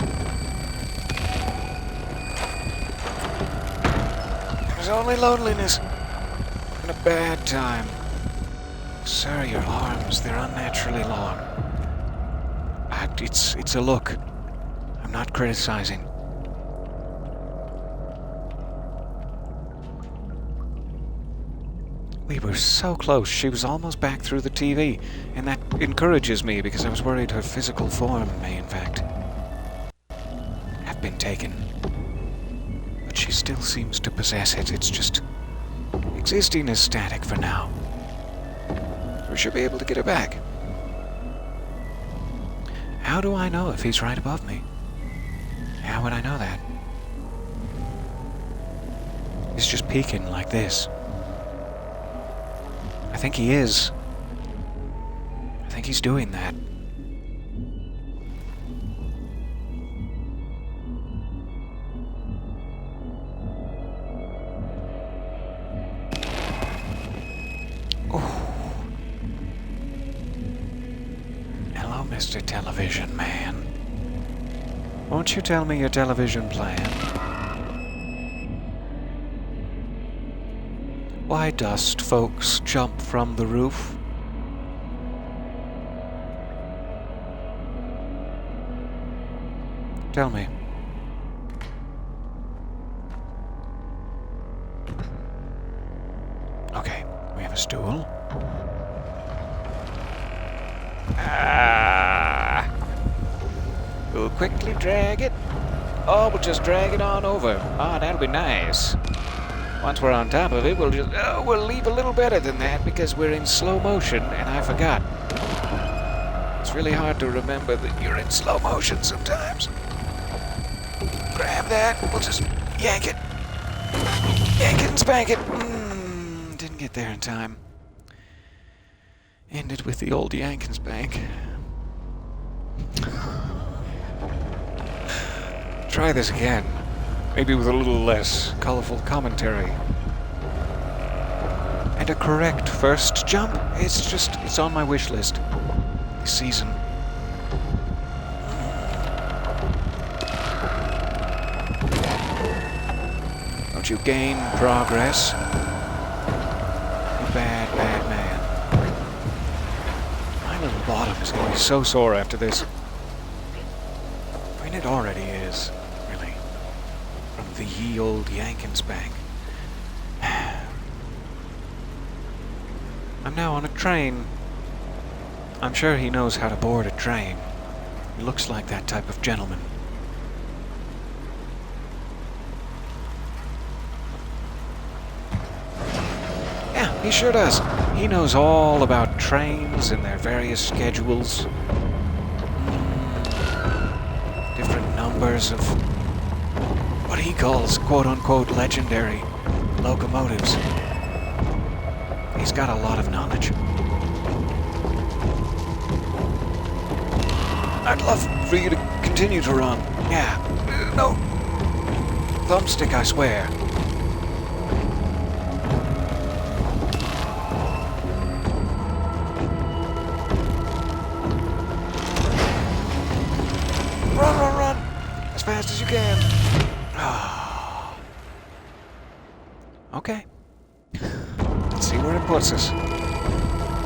There's only loneliness. And a bad time. Sir, your arms, they're unnaturally long. It's a look. I'm not criticizing. We were so close. She was almost back through the TV, and that encourages me because I was worried her physical form may, in fact, have been taken. But she still seems to possess it. It's just existing as static for now. We should be able to get her back. How do I know if he's right above me? How would I know that? He's just peeking like this. I think he is. I think he's doing that. Oh. Hello, Mr. Television Man. Won't you tell me your television plan? Why dust folks jump from the roof? Tell me. Okay, we have a stool. We'll quickly drag it. Oh, we'll just drag it on over. Ah, that'll be nice. Once we're on top of it, we'll leave a little better than that because we're in slow motion, and I forgot. It's really hard to remember that you're in slow motion sometimes. Grab that, we'll just yank it. Yank it and spank it. Didn't get there in time. Ended with the old yank and try this again. Maybe with a little less colorful commentary. And a correct first jump. It's on my wish list this season. Don't you gain progress? You bad man. My little bottom is going to be so sore after this. I mean, it already is, really. From the ye old Yankins Bank. I'm now on a train. I'm sure he knows how to board a train. He looks like that type of gentleman. Yeah, he sure does. He knows all about trains and their various schedules. Different numbers of what he calls quote-unquote legendary locomotives. He's got a lot of knowledge. I'd love for you to continue to run. Yeah. No. Thumbstick, I swear. Run. As fast as you can. Okay. Let's see where it puts us.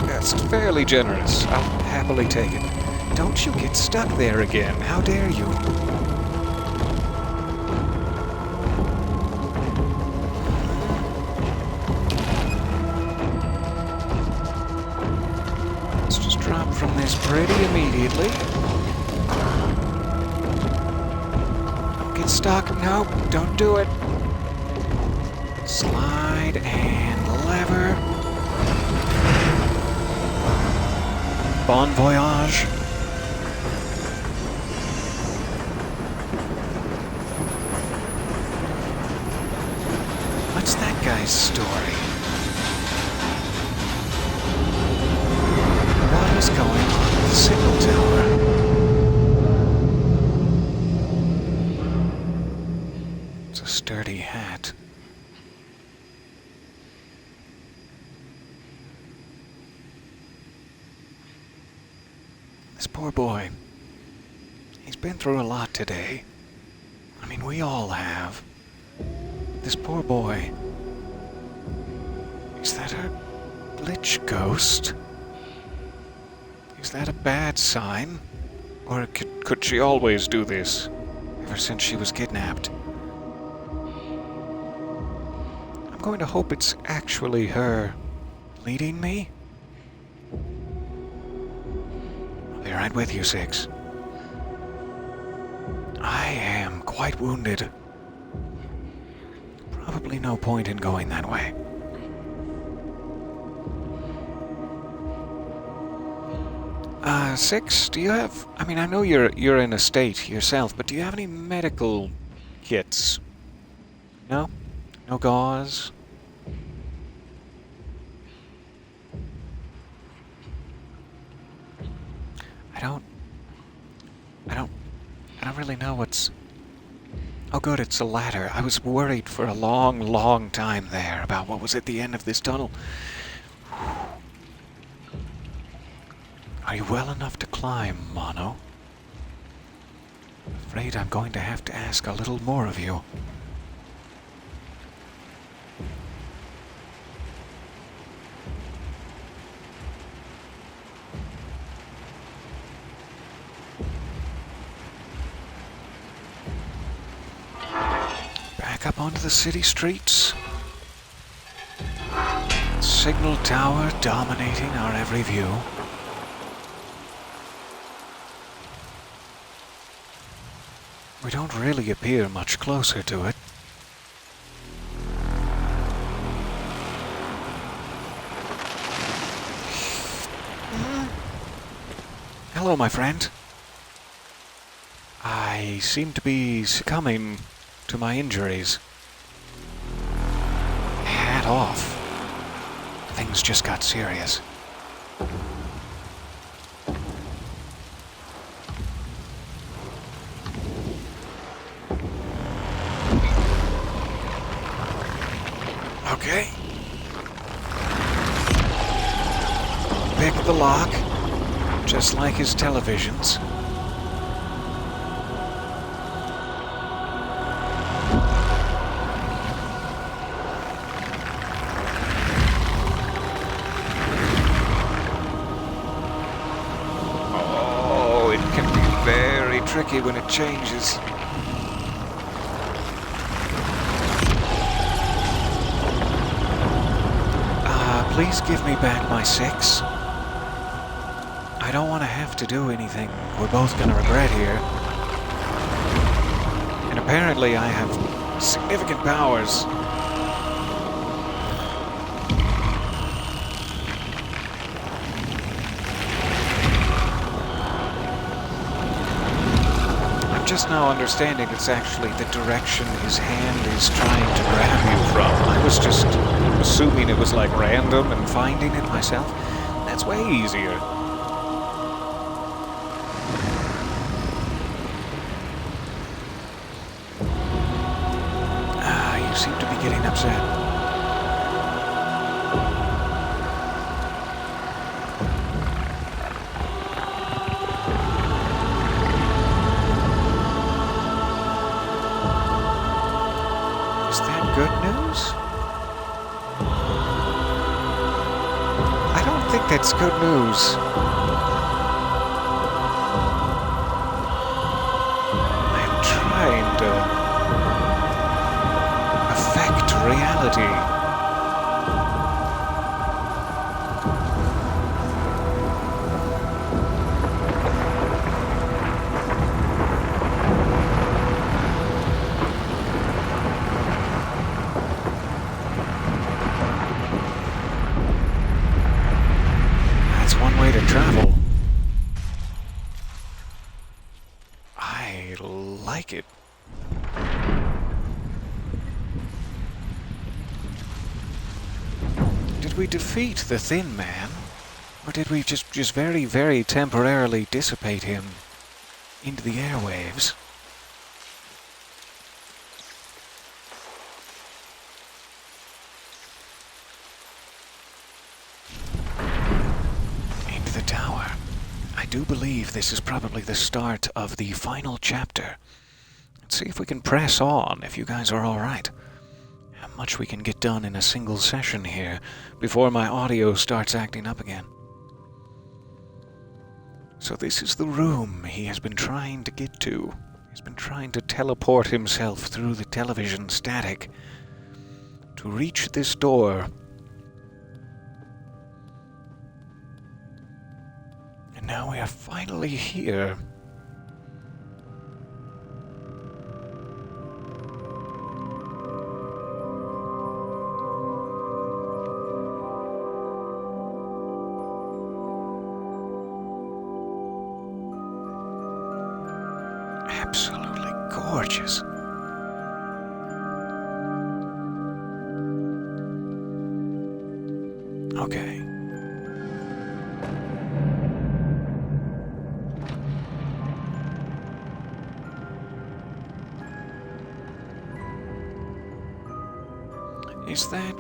That's fairly generous. I'll happily take it. Don't you get stuck there again. How dare you? Let's just drop from this pretty immediately. Don't get stuck. Nope, don't do it. Slide and lever. Bon voyage. What's that guy's story? What is going on with the signal tower? It's a sturdy hat. This poor boy. He's been through a lot today. I mean, we all have. This poor boy. Is that a lich ghost? Is that a bad sign? Or could she always do this? Ever since she was kidnapped? I'm going to hope it's actually her leading me. I'll be right with you, Six. I am quite wounded. Probably no point in going that way. Six, do you have... I mean, I know you're in a state yourself, but do you have any medical kits? No? No gauze? I don't really know what's... Oh good, it's a ladder. I was worried for a long, long time there about what was at the end of this tunnel. Are you well enough to climb, Mono? I'm afraid I'm going to have to ask a little more of you. Back up onto the city streets. Signal tower dominating our every view. We don't really appear much closer to it. Hello, my friend. I seem to be succumbing to my injuries. Hat off. Things just got serious. Okay. Pick the lock, just like his televisions. Oh, it can be very tricky when it changes. Please give me back my 6. I don't want to have to do anything we're both going to regret here. And apparently I have significant powers. I'm just now understanding it's actually the direction his hand is trying to grab you from. I was just assuming it was like random and finding it myself. That's way easier. You seem to be getting upset. Is that good news? I don't think that's good news. I'm trying to affect reality. That's one way to travel. I like it. Did we defeat the Thin Man? Or did we just very, very temporarily dissipate him into the airwaves? Into the tower. I do believe this is probably the start of the final chapter. Let's see if we can press on, if you guys are alright. How much we can get done in a single session here before my audio starts acting up again. So this is the room he has been trying to get to. He's been trying to teleport himself through the television static to reach this door. And now we are finally here. Absolutely gorgeous. Okay. Is that,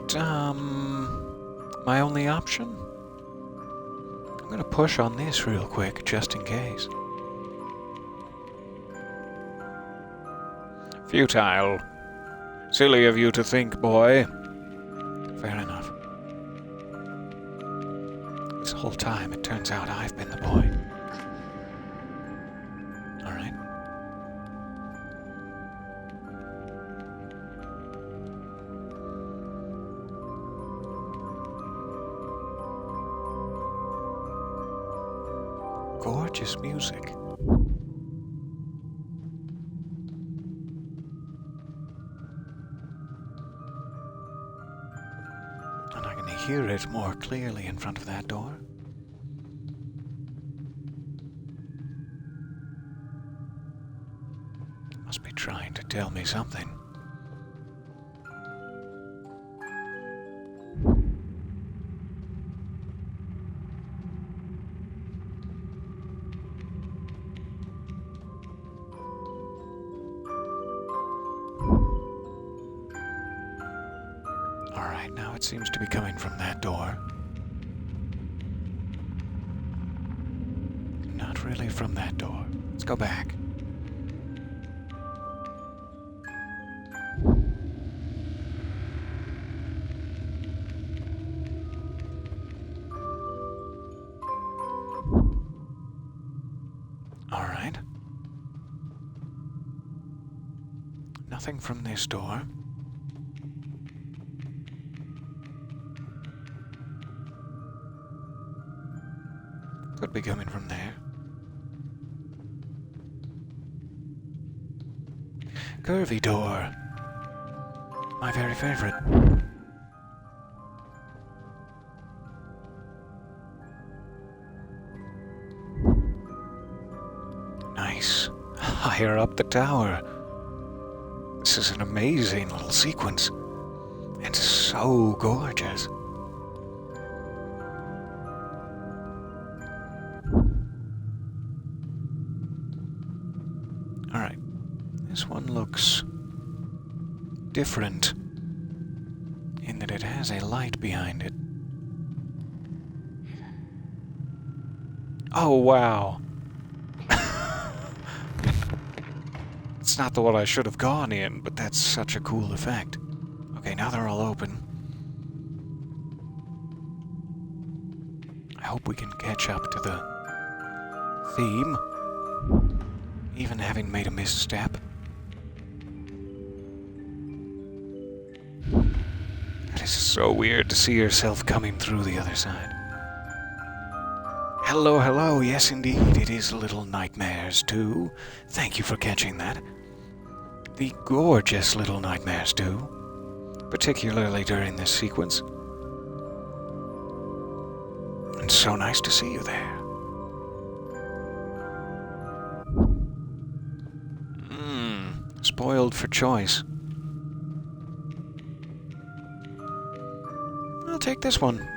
my only option? I'm gonna push on this real quick, just in case. Futile. Silly of you to think, boy. Fair enough. This whole time, it turns out I've been the boy. Alright. Gorgeous music. And I can hear it more clearly in front of that door. Must be trying to tell me something. Alright, now it seems to be coming from that door. Not really from that door. Let's go back. Alright. Nothing from this door. Could be coming from there. Curvy door. My very favorite. Nice. Higher up the tower. This is an amazing little sequence. And so gorgeous. Alright. This one looks different in that it has a light behind it. Oh, wow. It's not the one I should have gone in, but that's such a cool effect. Okay, now they're all open. I hope we can catch up to the theme, even having made a misstep. It is so weird to see yourself coming through the other side. Hello, hello, yes indeed, it is Little Nightmares 2. Thank you for catching that. The gorgeous Little Nightmares 2, particularly during this sequence. And so nice to see you there. Spoiled for choice. I'll take this one.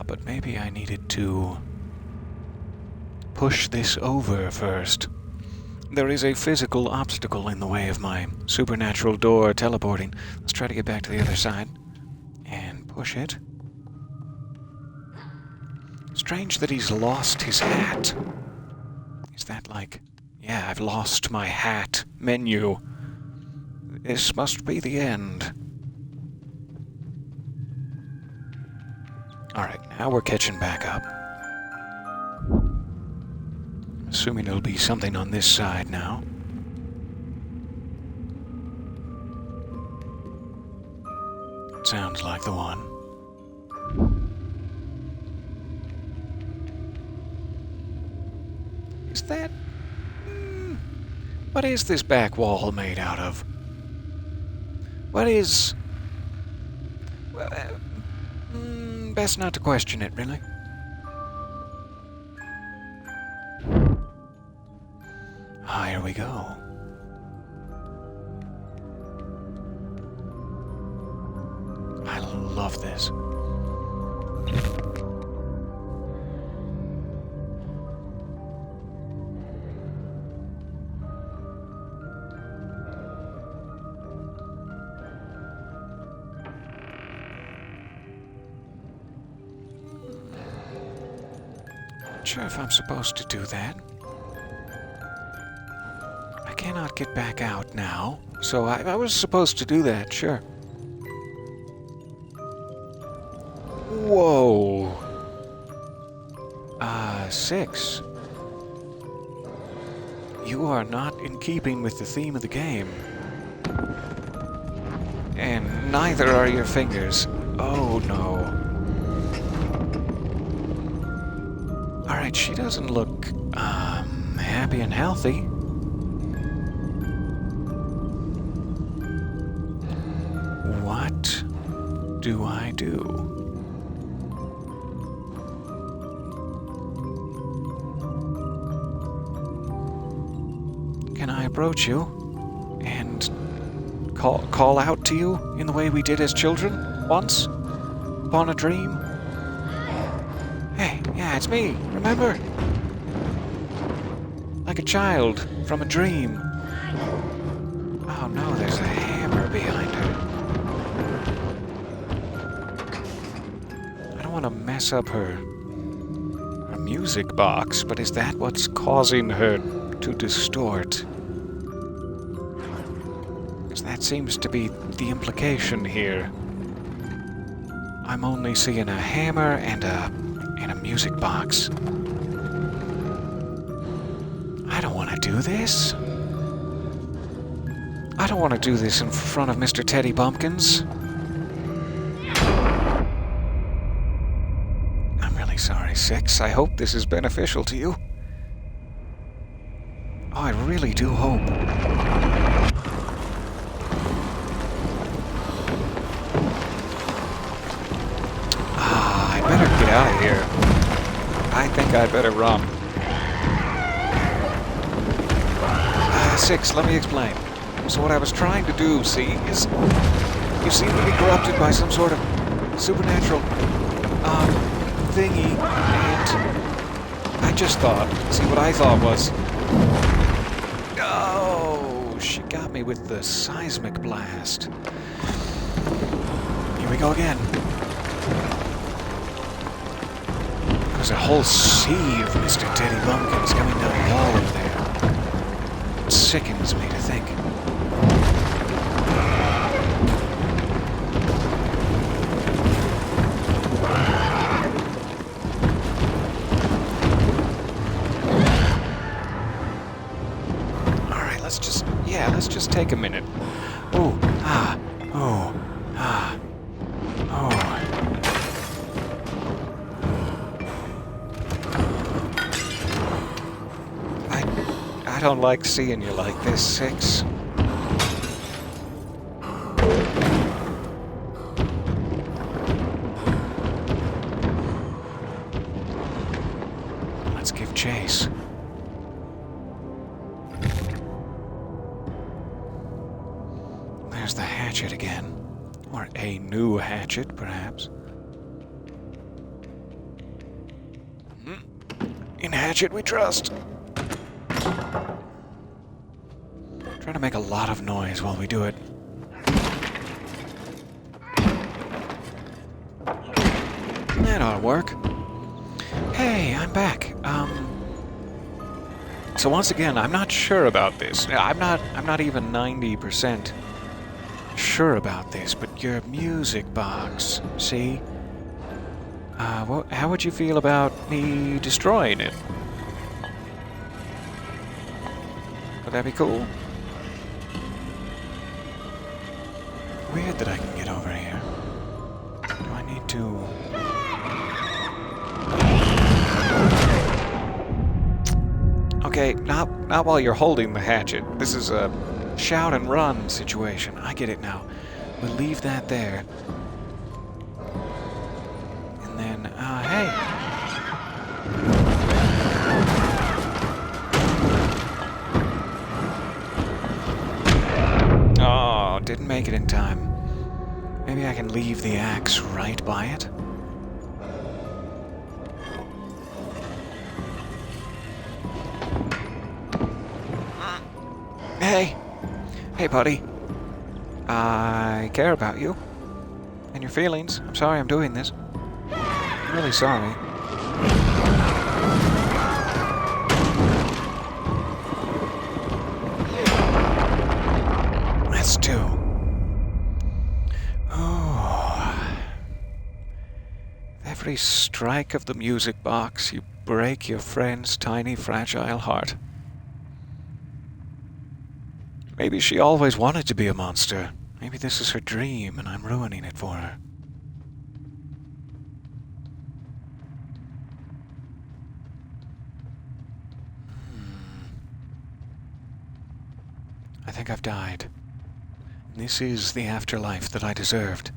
But maybe I needed to push this over first. There is a physical obstacle in the way of my supernatural door teleporting. Let's try to get back to the other side and push it. Strange that he's lost his hat. Is that like, yeah, I've lost my hat menu. This must be the end. Alright, now we're catching back up. Assuming it'll be something on this side now. Sounds like the one. Is that... what is this back wall made out of? What is... best not to question it, really. Here we go. I love this. Not sure if I'm supposed to do that. I cannot get back out now, so I was supposed to do that, sure. Whoa. 6. You are not in keeping with the theme of the game. And neither are your fingers. Oh no. Alright, she doesn't look, happy and healthy. What do I do? Can I approach you and call out to you in the way we did as children once upon a dream? Hey, yeah, it's me, remember? like a child from a dream. Oh no, there's a hammer behind her. I don't want to mess up her music box, but is that what's causing her to distort? 'Cause that seems to be the implication here. I'm only seeing a hammer and a music box. I don't want to do this. I don't want to do this in front of Mr. Teddy Bumpkins. I'm really sorry, Six. I hope this is beneficial to you. Oh, I really do hope. I better get out of here. I think I better run. Six, let me explain. So what I was trying to do, see, is you seem to be corrupted by some sort of supernatural thingy, and I just thought, see, what I thought was, oh, she got me with the seismic blast. Here we go again. There's a whole sea of Mr. Teddy Bumpkins coming down the wall over there. It sickens me to think. Alright, let's just take a minute. Oh. I don't like seeing you like this, Six. Let's give chase. There's the hatchet again. Or a new hatchet, perhaps. In hatchet we trust. Try to make a lot of noise while we do it. That ought to work. Hey, I'm back. So once again, I'm not sure about this. I'm not even 90% sure about this, but your music box, see? How would you feel about me destroying it? Would that be cool? Weird that I can get over here. Do I need to... Okay, not while you're holding the hatchet. This is a shout and run situation. I get it now. We'll leave that there. And then, hey! Oh, didn't make it in time. Maybe I can leave the axe right by it? Hey! Hey, buddy. I care about you. And your feelings. I'm sorry I'm doing this. I'm really sorry. That's two. Oh. Every strike of the music box, you break your friend's tiny, fragile heart. Maybe she always wanted to be a monster. Maybe this is her dream, and I'm ruining it for her. I think I've died. This is the afterlife that I deserved.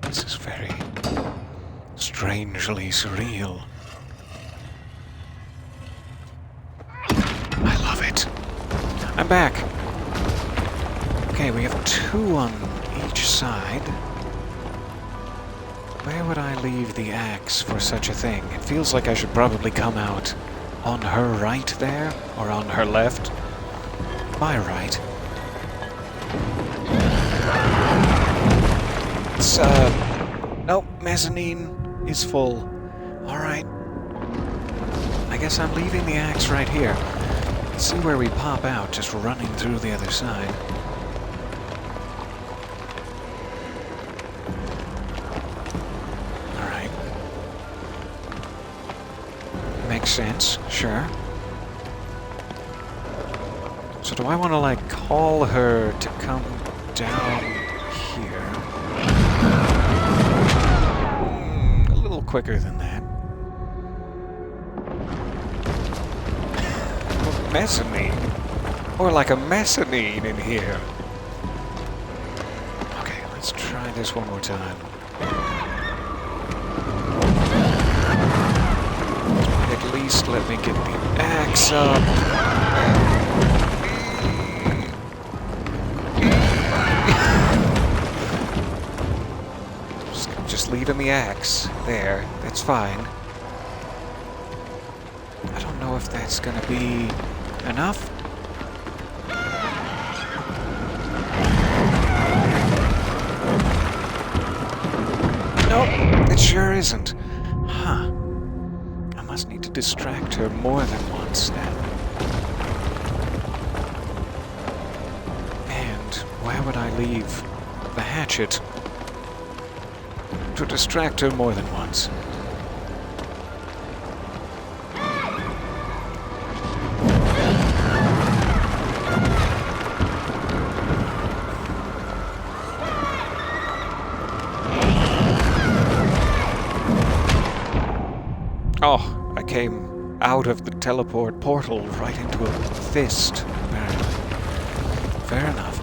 This is very strangely surreal. I love it. I'm back. Okay, we have two on each side. Where would I leave the axe for such a thing? It feels like I should probably come out on her right there, or on her left. My right. It's, nope, mezzanine is full. Alright. I guess I'm leaving the axe right here. Let's see where we pop out, just running through the other side. Alright. Makes sense, sure. So do I want to, like, call her to come down here? A little quicker than that. Mezzanine? Or like a mezzanine in here. Okay, let's try this one more time. At least let me get the axe up. Just leaving the axe there. That's fine. I don't know if that's gonna be enough. Nope, it sure isn't. Huh. I must need to distract her more than once then. And where would I leave the hatchet to distract her more than once? Oh, I came out of the teleport portal right into a fist, apparently. Fair enough.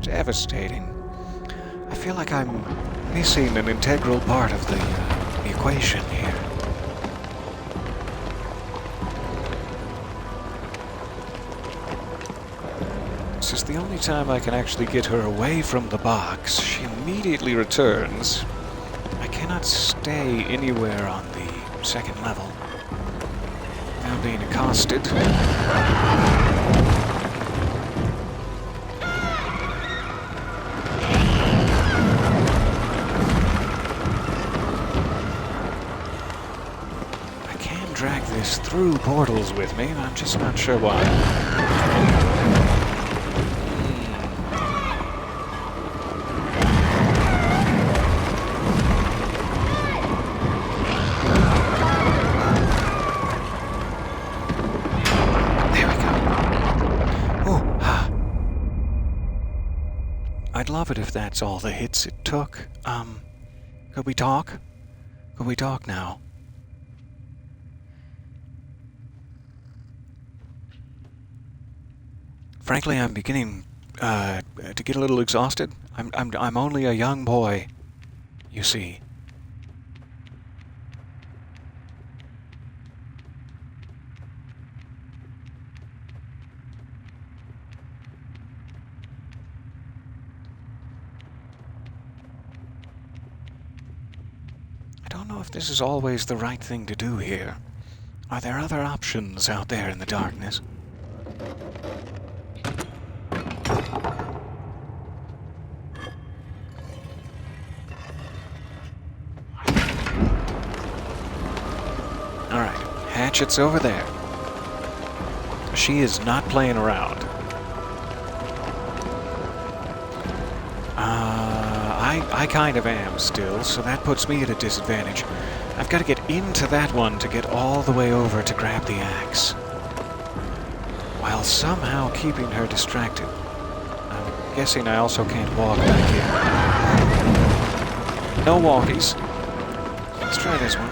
Devastating. I feel like I'm missing an integral part of the equation here. This is the only time I can actually get her away from the box. She immediately returns. I cannot stay anywhere on the second level without being accosted. Drag this through portals with me, and I'm just not sure why. There we go. Oh, ha. I'd love it if that's all the hits it took. Could we talk? Could we talk now? Frankly, I'm beginning to get a little exhausted. I'm only a young boy, you see. I don't know if this is always the right thing to do here. Are there other options out there in the darkness? Alright, hatchet's over there. She is not playing around. I kind of am still, so that puts me at a disadvantage. I've got to get into that one to get all the way over to grab the axe, while somehow keeping her distracted. I'm guessing I also can't walk back here. No walkies. Let's try this one.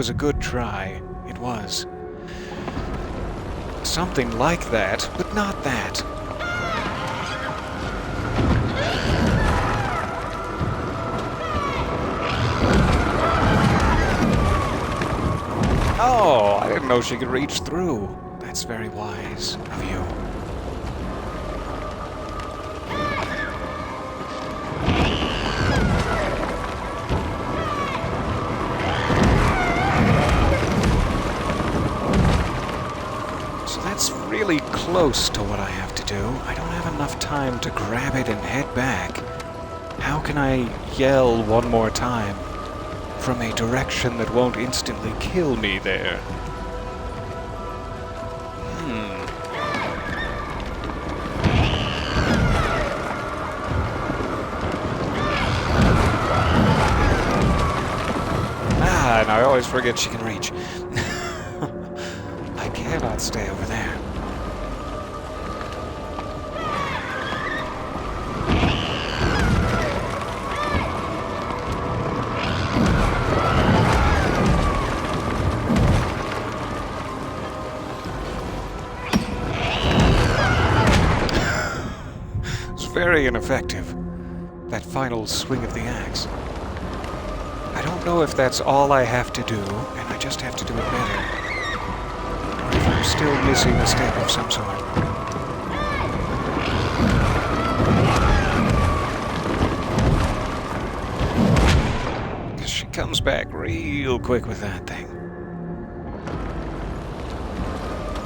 was a good try. It was. Something like that, but not that. Oh, I didn't know she could reach through. That's very wise of you. So that's really close to what I have to do. I don't have enough time to grab it and head back. How can I yell one more time from a direction that won't instantly kill me there? And I always forget she can reach. I cannot stay over there. It's very ineffective, that final swing of the axe. I don't know if that's all I have to do, and I just have to do it better. Or if I'm still missing a step of some sort. Because she comes back real quick with that thing.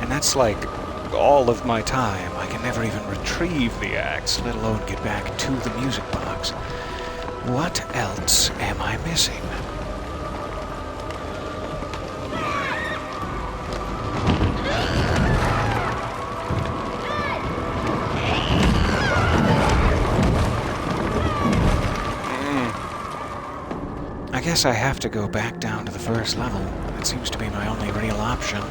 And that's like all of my time. I can never even retrieve the axe, let alone get back to the music box. What else am I missing? I guess I have to go back down to the first level. That seems to be my only real option.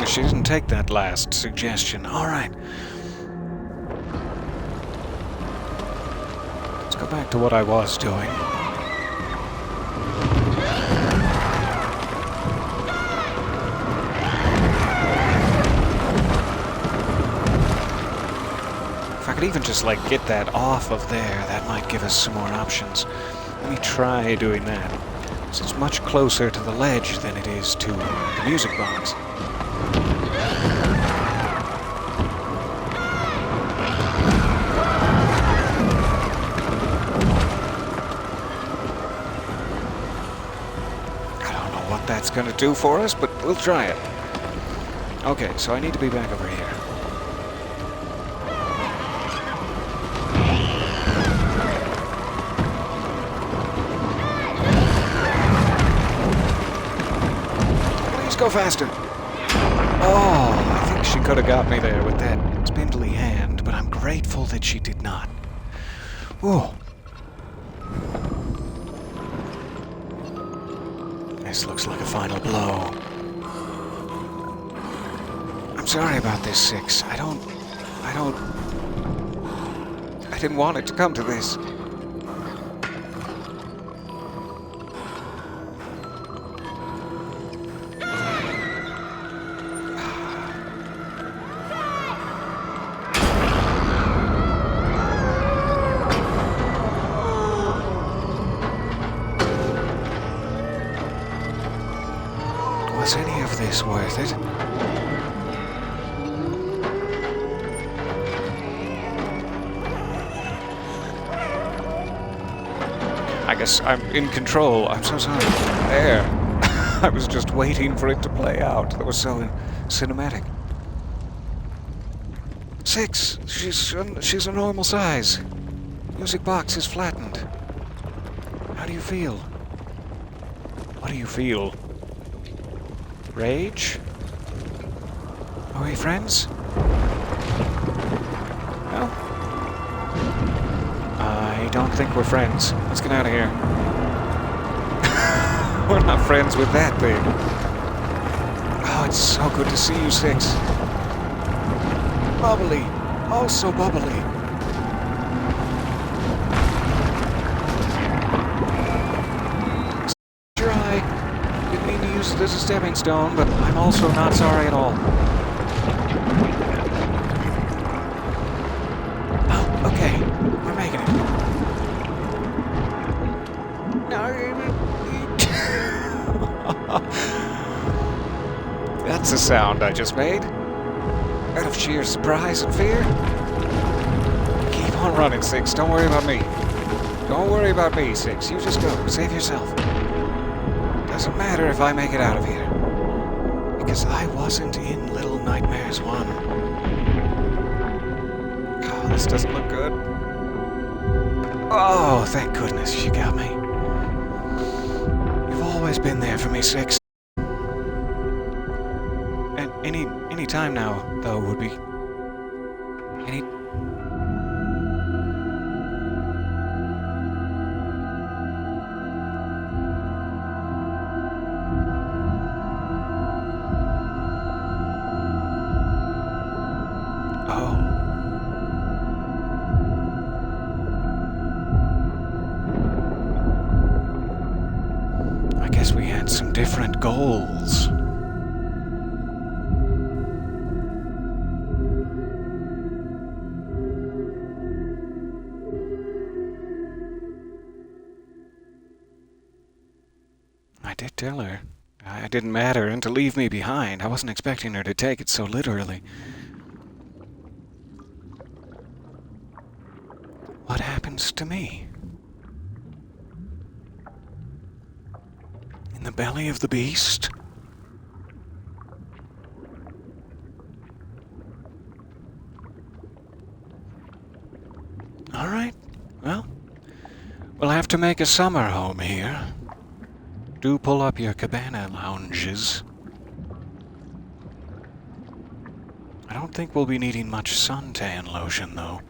She didn't take that last suggestion. All right. Let's go back to what I was doing. If I could even just, like, get that off of there, that might give us some more options. Let me try doing that. So it's much closer to the ledge than it is to the music box. That's gonna do for us, but we'll try it. Okay, so I need to be back over here. Please go faster. Oh, I think she could have got me there with that spindly hand, but I'm grateful that she did not. Ooh. This looks like a final blow. I'm sorry about this, Six. I didn't want it to come to this. Was any of this worth it? I guess I'm in control. I'm so sorry. There. I was just waiting for it to play out. That was so cinematic. Six. She's a normal size. Music box is flattened. How do you feel? What do you feel? Rage? Are we friends? No? I don't think we're friends. Let's get out of here. We're not friends with that thing. Oh, it's so good to see you, Six. Bubbly. Oh, so bubbly. Dry. Didn't mean to use it as a stepping stone, but I'm also not sorry at all. Oh, okay. We're making it. That's the sound I just made. Out of sheer surprise and fear. Keep on running, Six. Don't worry about me. Don't worry about me, Six. You just go. Save yourself. Doesn't matter if I make it out of here. Because I wasn't in Little Nightmares 1. Oh, this doesn't look good. Oh, thank goodness she got me. You've always been there for me, Six. And any time now, though, would be... Any... Oh. I guess we had some different goals. I did tell her. I didn't matter and to leave me behind. I wasn't expecting her to take it so literally. What happens to me? In the belly of the beast? All right. Well, we'll have to make a summer home here. Do pull up your cabana lounges. I don't think we'll be needing much suntan lotion, though.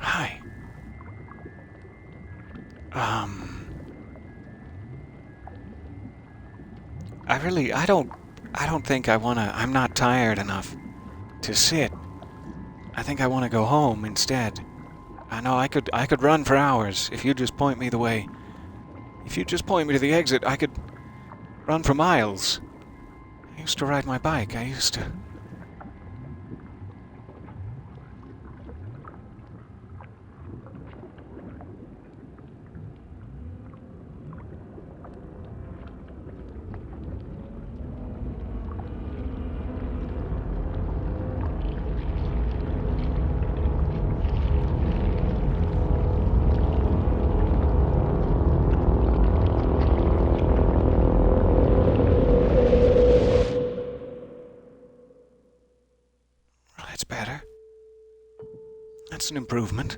Hi. I don't think I wanna, I'm not tired enough to sit. I think I wanna go home instead. I know I could run for hours if you just point me the way. If you just point me to the exit, I could run for miles. I used to ride my bike. I used to... That's better. That's an improvement.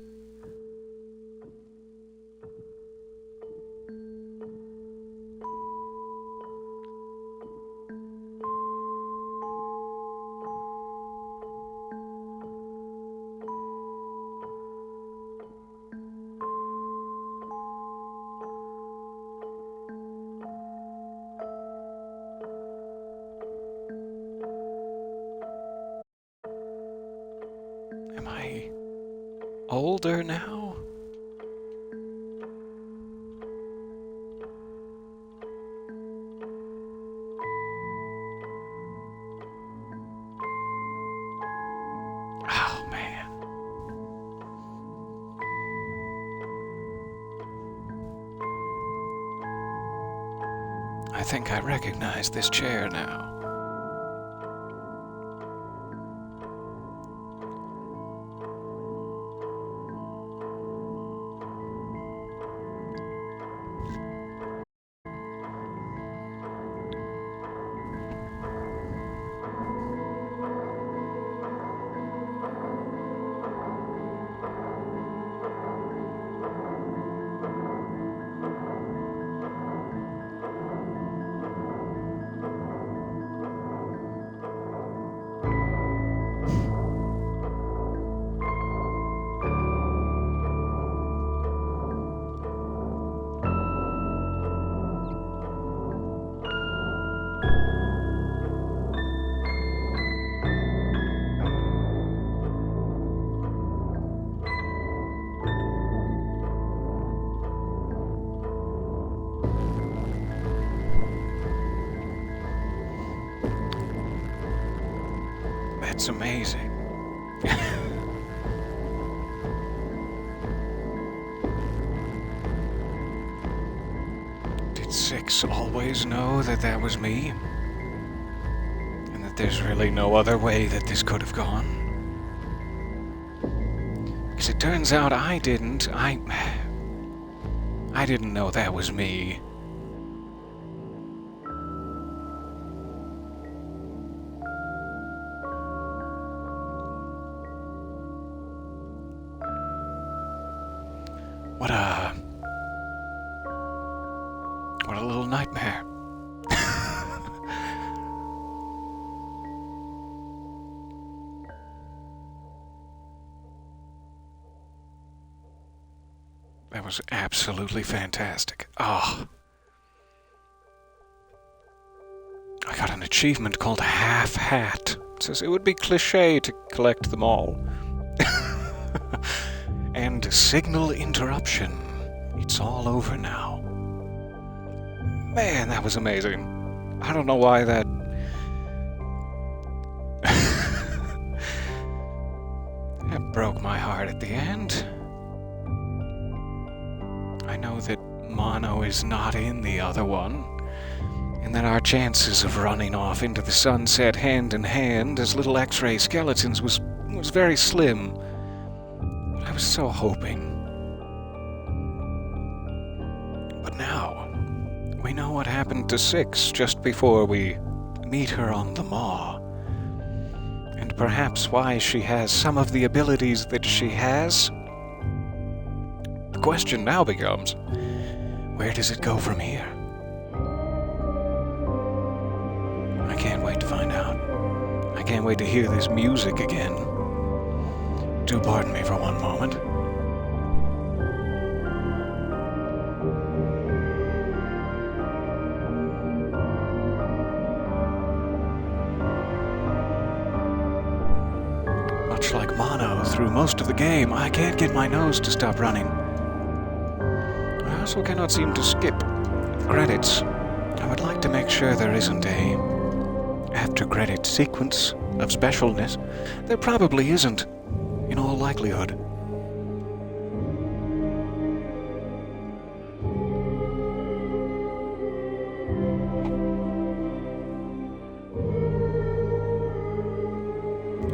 Am I older now? Oh, man. I think I recognize this chair now. That's amazing. Did Six always know that that was me? And that there's really no other way that this could have gone? Because it turns out I didn't. I didn't know that was me. What a little nightmare. That was absolutely fantastic. Oh. I got an achievement called Half Hat. It says it would be cliché to collect them all. And signal interruption. It's all over now. Man, that was amazing. I don't know why that... that broke my heart at the end. I know that Mono is not in the other one, and that our chances of running off into the sunset hand in hand as little X-ray skeletons was very slim. But I was so hoping. But now, we know what happened to Six just before we meet her on the Maw. And perhaps why she has some of the abilities that she has. The question now becomes, where does it go from here? I can't wait to find out. I can't wait to hear this music again. Do pardon me for one moment. Much like Mono through most of the game, I can't get my nose to stop running. I also cannot seem to skip the credits. I would like to make sure there isn't a after-credit sequence of specialness. There probably isn't, in all likelihood.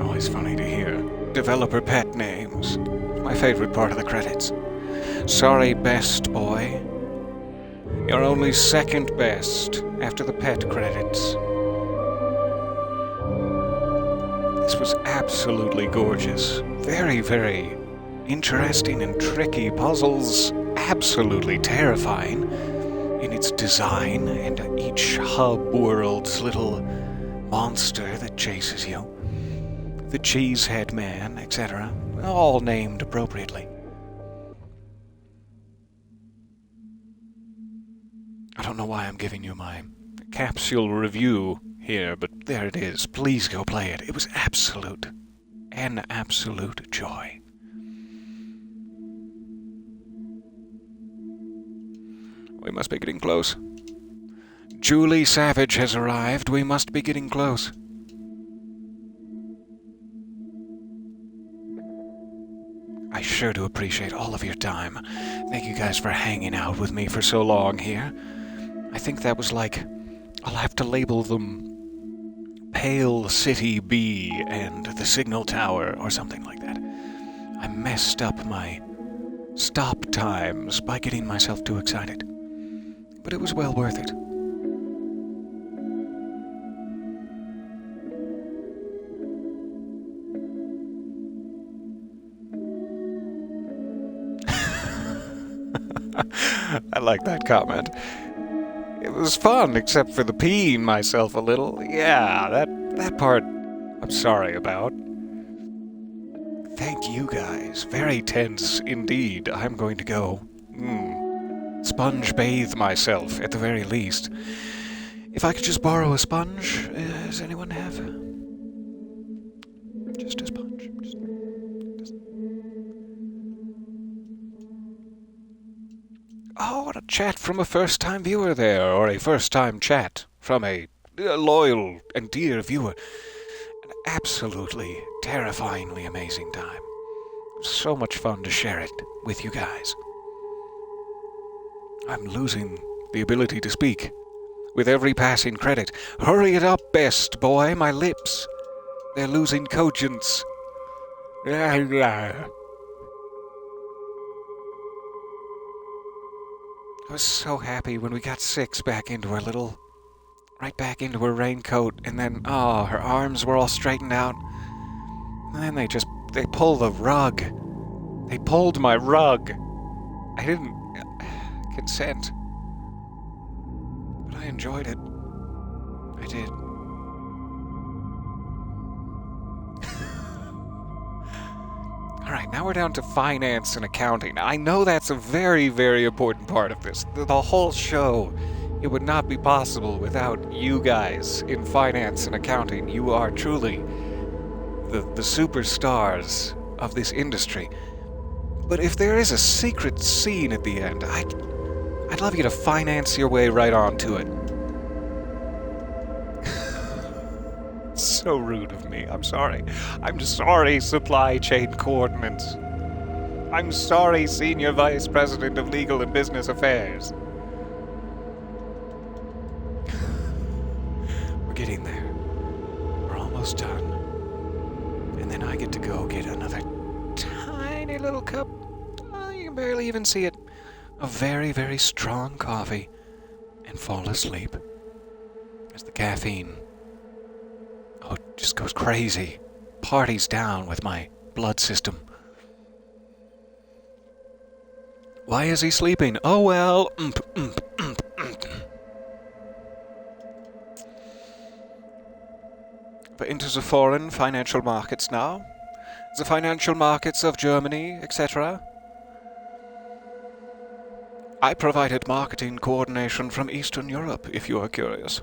Always funny to hear developer pet names. My favorite part of the credits. Sorry, best boy. You're only second best after the pet credits. This was absolutely gorgeous. Very, very interesting and tricky puzzles. Absolutely terrifying in its design and each hub world's little monster that chases you. The Cheesehead Man, etc. All named appropriately. I don't know why I'm giving you my capsule review here, but there it is. Please go play it. It was an absolute joy. We must be getting close. Julie Savage has arrived. We must be getting close. I sure do appreciate all of your time. Thank you guys for hanging out with me for so long here. I think that was like, I'll have to label them Pale City B and the Signal Tower or something like that. I messed up my stop times by getting myself too excited. But it was well worth it. I like that comment. It was fun, except for the peeing myself a little. Yeah, that part I'm sorry about. Thank you guys. Very tense indeed. I'm going to go sponge bathe myself at the very least. If I could just borrow a sponge, does anyone have? Just a sponge. Oh, what a chat from a first-time viewer there, or a first-time chat from a loyal and dear viewer. An absolutely, terrifyingly amazing time. So much fun to share it with you guys. I'm losing the ability to speak with every passing credit. Hurry it up, best boy, my lips. They're losing cogence. I was so happy when we got Six back into her right back into her raincoat, and then, her arms were all straightened out. And then they pulled the rug. They pulled my rug. I didn't consent. But I enjoyed it. I did. Alright, now we're down to finance and accounting. I know that's a very, very important part of this. The whole show, it would not be possible without you guys in finance and accounting. You are truly the superstars of this industry. But if there is a secret scene at the end, I'd love you to finance your way right onto it. So rude of me. I'm sorry. I'm sorry, supply chain coordinates. I'm sorry, Senior Vice President of Legal and Business Affairs. We're getting there. We're almost done. And then I get to go get another tiny little cup. You can barely even see it. Of very, very strong coffee. And fall asleep. As the caffeine just goes crazy. Parties down with my blood system. Why is he sleeping? Oh well. But into the foreign financial markets now. The financial markets of Germany, etc. I provided marketing coordination from Eastern Europe, if you are curious.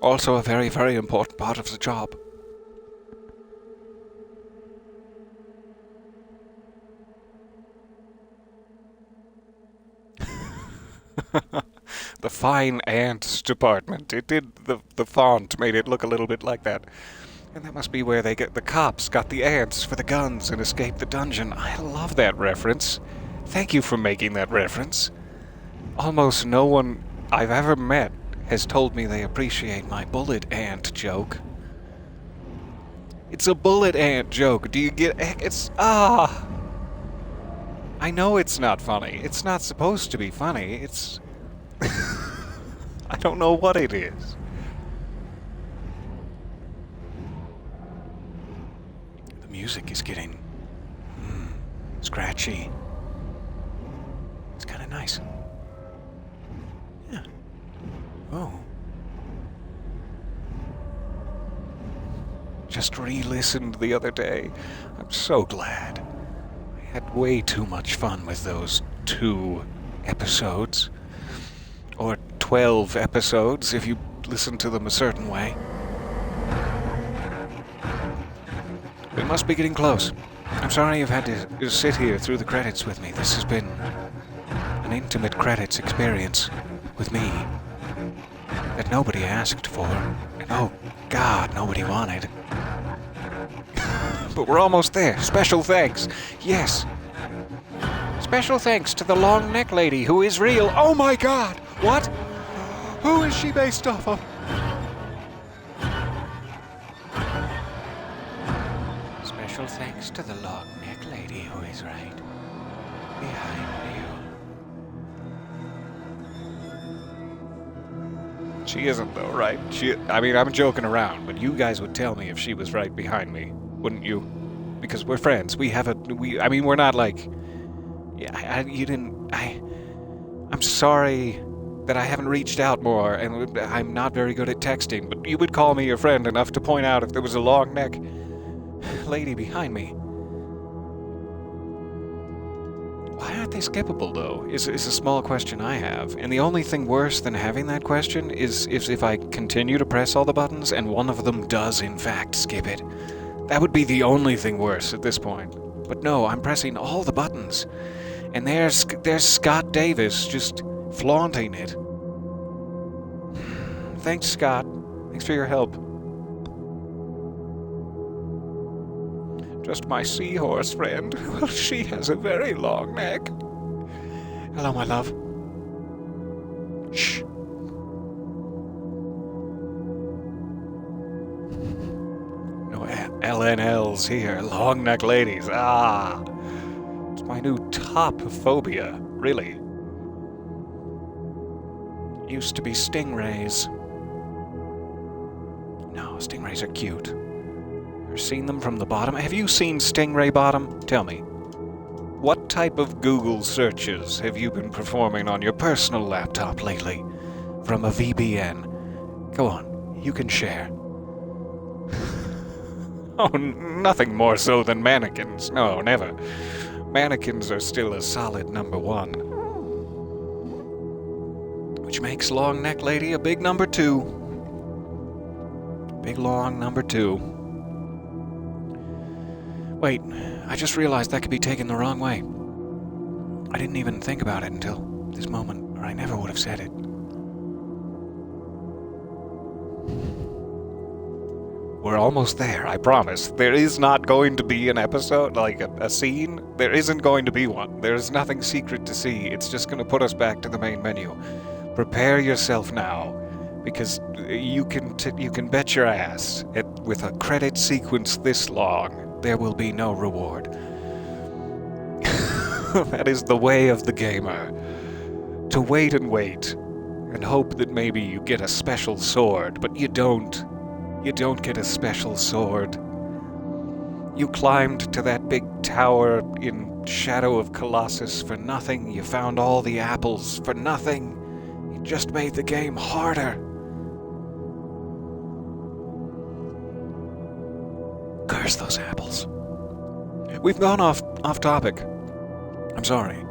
Also a very, very important part of the job. The fine ants department. It did, the font made it look a little bit like that. And that must be where the cops got the ants for the guns and escaped the dungeon. I love that reference. Thank you for making that reference. Almost no one I've ever met has told me they appreciate my bullet ant joke. It's a bullet ant joke. Do you get... I know it's not funny. It's not supposed to be funny. It's... I don't know what it is. The music is getting... scratchy. It's kind of nice. Yeah. Oh. Just re-listened the other day. I'm so glad. I had way too much fun with those 2 episodes. Or 12 episodes, if you listen to them a certain way. We must be getting close. I'm sorry you've had to sit here through the credits with me. This has been an intimate credits experience with me that nobody asked for, and oh God, nobody wanted. But we're almost there. Special thanks. Yes. Special thanks to the long neck lady who is real. Oh my God! What? Who is she based off of? Special thanks to the long neck lady who is right behind you. She isn't though, right? I'm joking around, but you guys would tell me if she was right behind me, wouldn't you? Because we're friends. We're not like... Yeah, I'm sorry that I haven't reached out more, and I'm not very good at texting, but you would call me your friend enough to point out if there was a long neck lady behind me. Why aren't they skippable, though, is a small question I have. And the only thing worse than having that question is if I continue to press all the buttons and one of them does, in fact, skip it. That would be the only thing worse at this point. But no, I'm pressing all the buttons. And there's Scott Davis just flaunting it. Thanks, Scott. Thanks for your help. Just my seahorse friend. Well, she has a very long neck. Hello, my love. Shh. No LNLs here. Long neck ladies. Ah. It's my new top phobia, really. Used to be stingrays. No, stingrays are cute. Ever seen them from the bottom? Have you seen stingray bottom? Tell me. What type of Google searches have you been performing on your personal laptop lately? From a VPN? Go on, you can share. Oh, nothing more so than mannequins. No, never. Mannequins are still a solid number one. Which makes long neck lady a big number two. Big long number two. Wait, I just realized that could be taken the wrong way. I didn't even think about it until this moment, or I never would have said it. We're almost there, I promise. There is not going to be an episode, like a scene. There isn't going to be one. There's nothing secret to see. It's just going to put us back to the main menu. Prepare yourself now, because you can bet your ass, with a credit sequence this long, there will be no reward. That is the way of the gamer. To wait and hope that maybe you get a special sword, but you don't. You don't get a special sword. You climbed to that big tower in Shadow of Colossus for nothing. You found all the apples for nothing. You just made the game harder. Curse those apples. We've gone off topic. I'm sorry.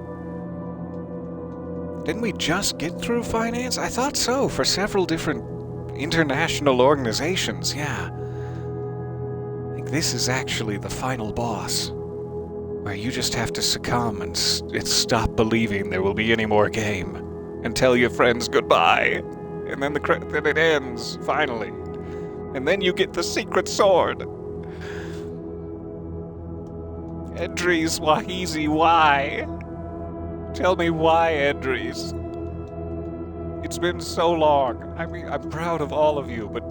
Didn't we just get through finance? I thought so, for several different international organizations, yeah. I think this is actually the final boss, where you just have to succumb and stop believing there will be any more game, and tell your friends goodbye, and then then it ends, finally. And then you get the secret sword. Edris Wahizi, why? Tell me why, Edris. It's been so long. I mean, I'm proud of all of you, but...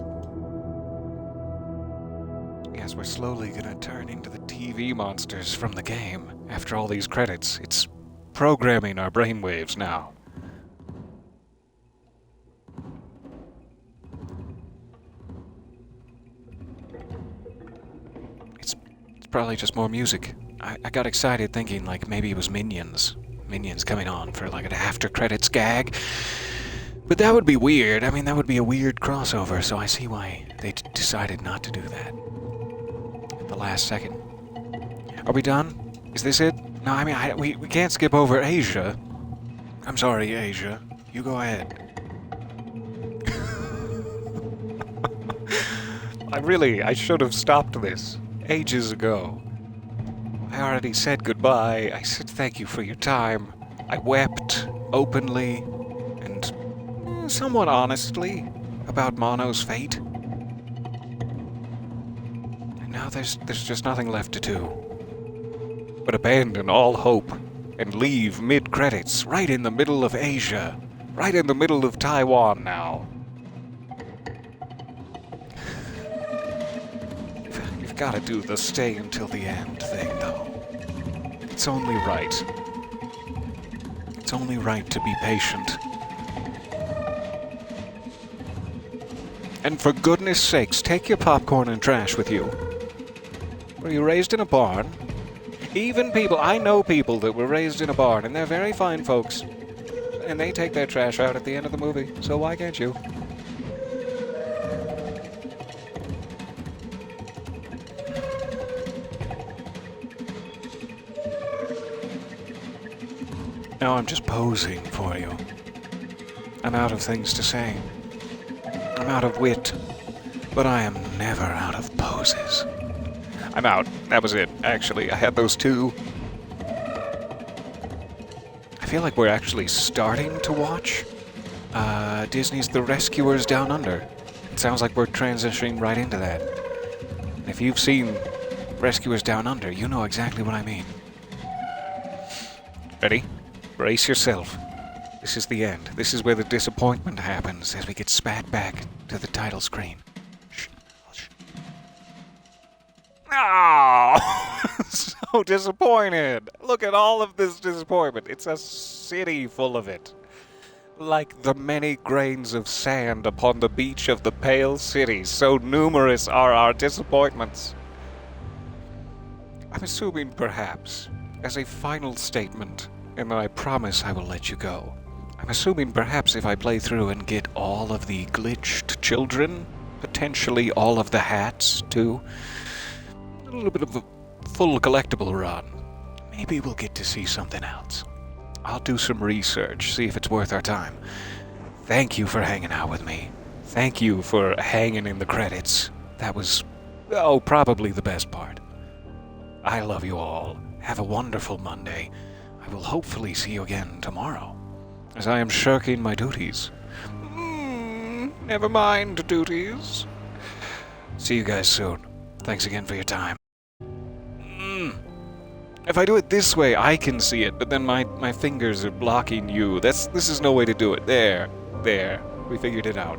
Yes, we're slowly gonna turn into the TV monsters from the game. After all these credits, it's programming our brainwaves now. It's probably just more music. I got excited thinking like maybe it was Minions. Minions coming on for like an after credits gag. But that would be weird. I mean, that would be a weird crossover, so I see why they decided not to do that. At the last second. Are we done? Is this it? No, I mean, we can't skip over Asia. I'm sorry, Asia. You go ahead. I should have stopped this ages ago. I already said goodbye. I said thank you for your time. I wept openly and somewhat honestly about Mono's fate. And now there's just nothing left to do but abandon all hope and leave mid-credits right in the middle of Asia, right in the middle of Taiwan now. You've got to do the stay until the end thing, though. It's only right. It's only right to be patient. And for goodness sakes, take your popcorn and trash with you. Were you raised in a barn? Even people, I know people that were raised in a barn, and they're very fine folks. And they take their trash out at the end of the movie, so why can't you? No, I'm just posing for you. I'm out of things to say. I'm out of wit. But I am never out of poses. I'm out. That was it, actually. I had those two. I feel like we're actually starting to watch Disney's The Rescuers Down Under. It sounds like we're transitioning right into that. And if you've seen Rescuers Down Under. You know exactly what I mean. Ready? Brace yourself. This is the end. This is where the disappointment happens as we get spat back to the title screen. Shh. Shh. Oh! So disappointed. Look at all of this disappointment. It's a city full of it. Like the many grains of sand upon the beach of the Pale City, so numerous are our disappointments. I'm assuming, perhaps, as a final statement, and I promise I will let you go, I'm assuming perhaps if I play through and get all of the glitched children, potentially all of the hats, too, a little bit of a full collectible run, maybe we'll get to see something else. I'll do some research, see if it's worth our time. Thank you for hanging out with me. Thank you for hanging in the credits. That was, probably the best part. I love you all. Have a wonderful Monday. I will hopefully see you again tomorrow, as I am shirking my duties. Never mind duties. See you guys soon. Thanks again for your time. If I do it this way, I can see it, but then my fingers are blocking you. This is no way to do it. There. We figured it out.